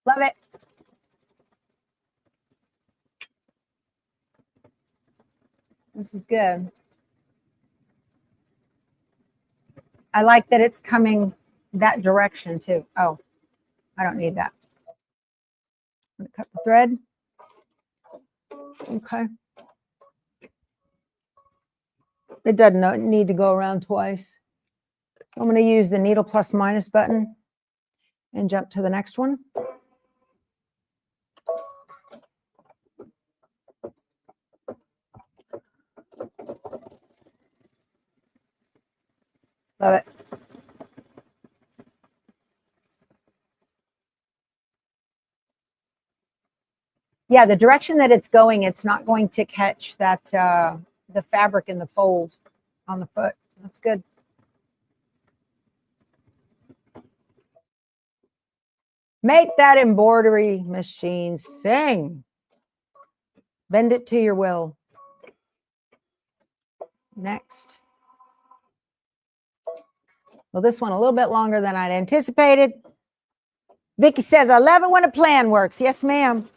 Love it. This is good. I like that it's coming that direction too. Oh, I don't need that. I'm going to cut the thread. Okay. It doesn't need to go around twice. So I'm going to use the needle plus minus button and jump to the next one. Love it. Yeah, the direction that it's going, it's not going to catch that the fabric in the fold on the foot. That's good. Make that embroidery machine sing. Bend it to your will. Next. Well, this one a little bit longer than I'd anticipated. Vicky says, I love it when a plan works. Yes, ma'am.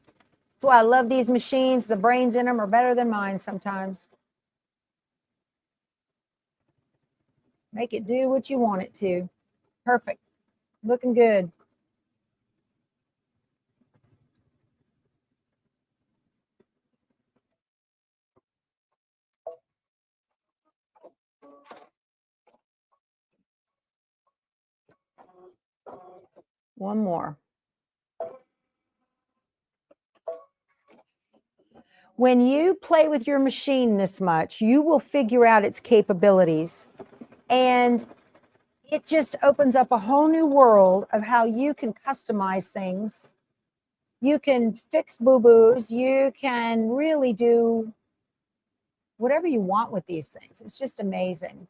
That's why I love these machines. The brains in them are better than mine sometimes. Make it do what you want it to. Perfect. Looking good. One more. When you play with your machine this much, you will figure out its capabilities. And it just opens up a whole new world of how you can customize things. You can fix boo-boos. You can really do whatever you want with these things. It's just amazing.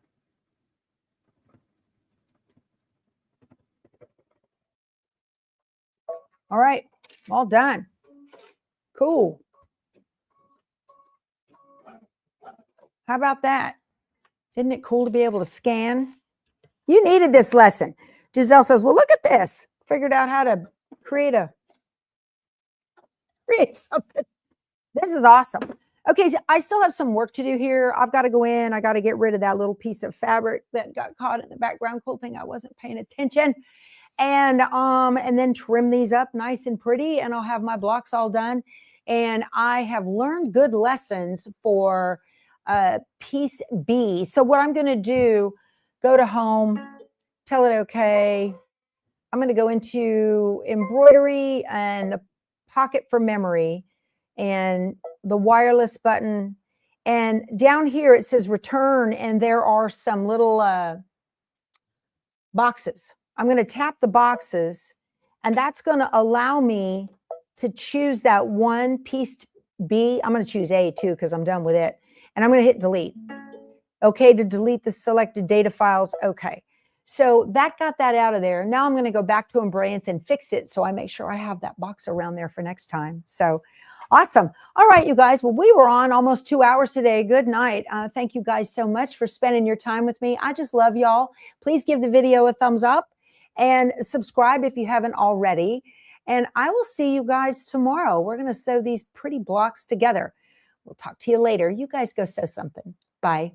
All right, all done. Cool. How about that? Isn't it cool to be able to scan? You needed this lesson. Giselle says, well, look at this. Figured out how to create something. This is awesome. Okay, so I still have some work to do here. I've got to go in. I got to get rid of that little piece of fabric that got caught in the background quilting. I wasn't paying attention. And then trim these up nice and pretty, and I'll have my blocks all done. And I have learned good lessons for piece B. So what I'm going to do, go to home, tell it okay. I'm going to go into embroidery and the pocket for memory and the wireless button. And down here it says return, and there are some little boxes. I'm going to tap the boxes, and that's going to allow me to choose that one pieced B. I'm going to choose A too because I'm done with it. And I'm going to hit delete. Okay, to delete the selected data files. Okay. So that got that out of there. Now I'm going to go back to Embrilliance and fix it so I make sure I have that box around there for next time. So awesome. All right, you guys. Well, we were on almost 2 hours today. Good night. Thank you guys so much for spending your time with me. I just love y'all. Please give the video a thumbs up and subscribe if you haven't already. And I will see you guys tomorrow. We're going to sew these pretty blocks together. We'll talk to you later. You guys go sew something. Bye.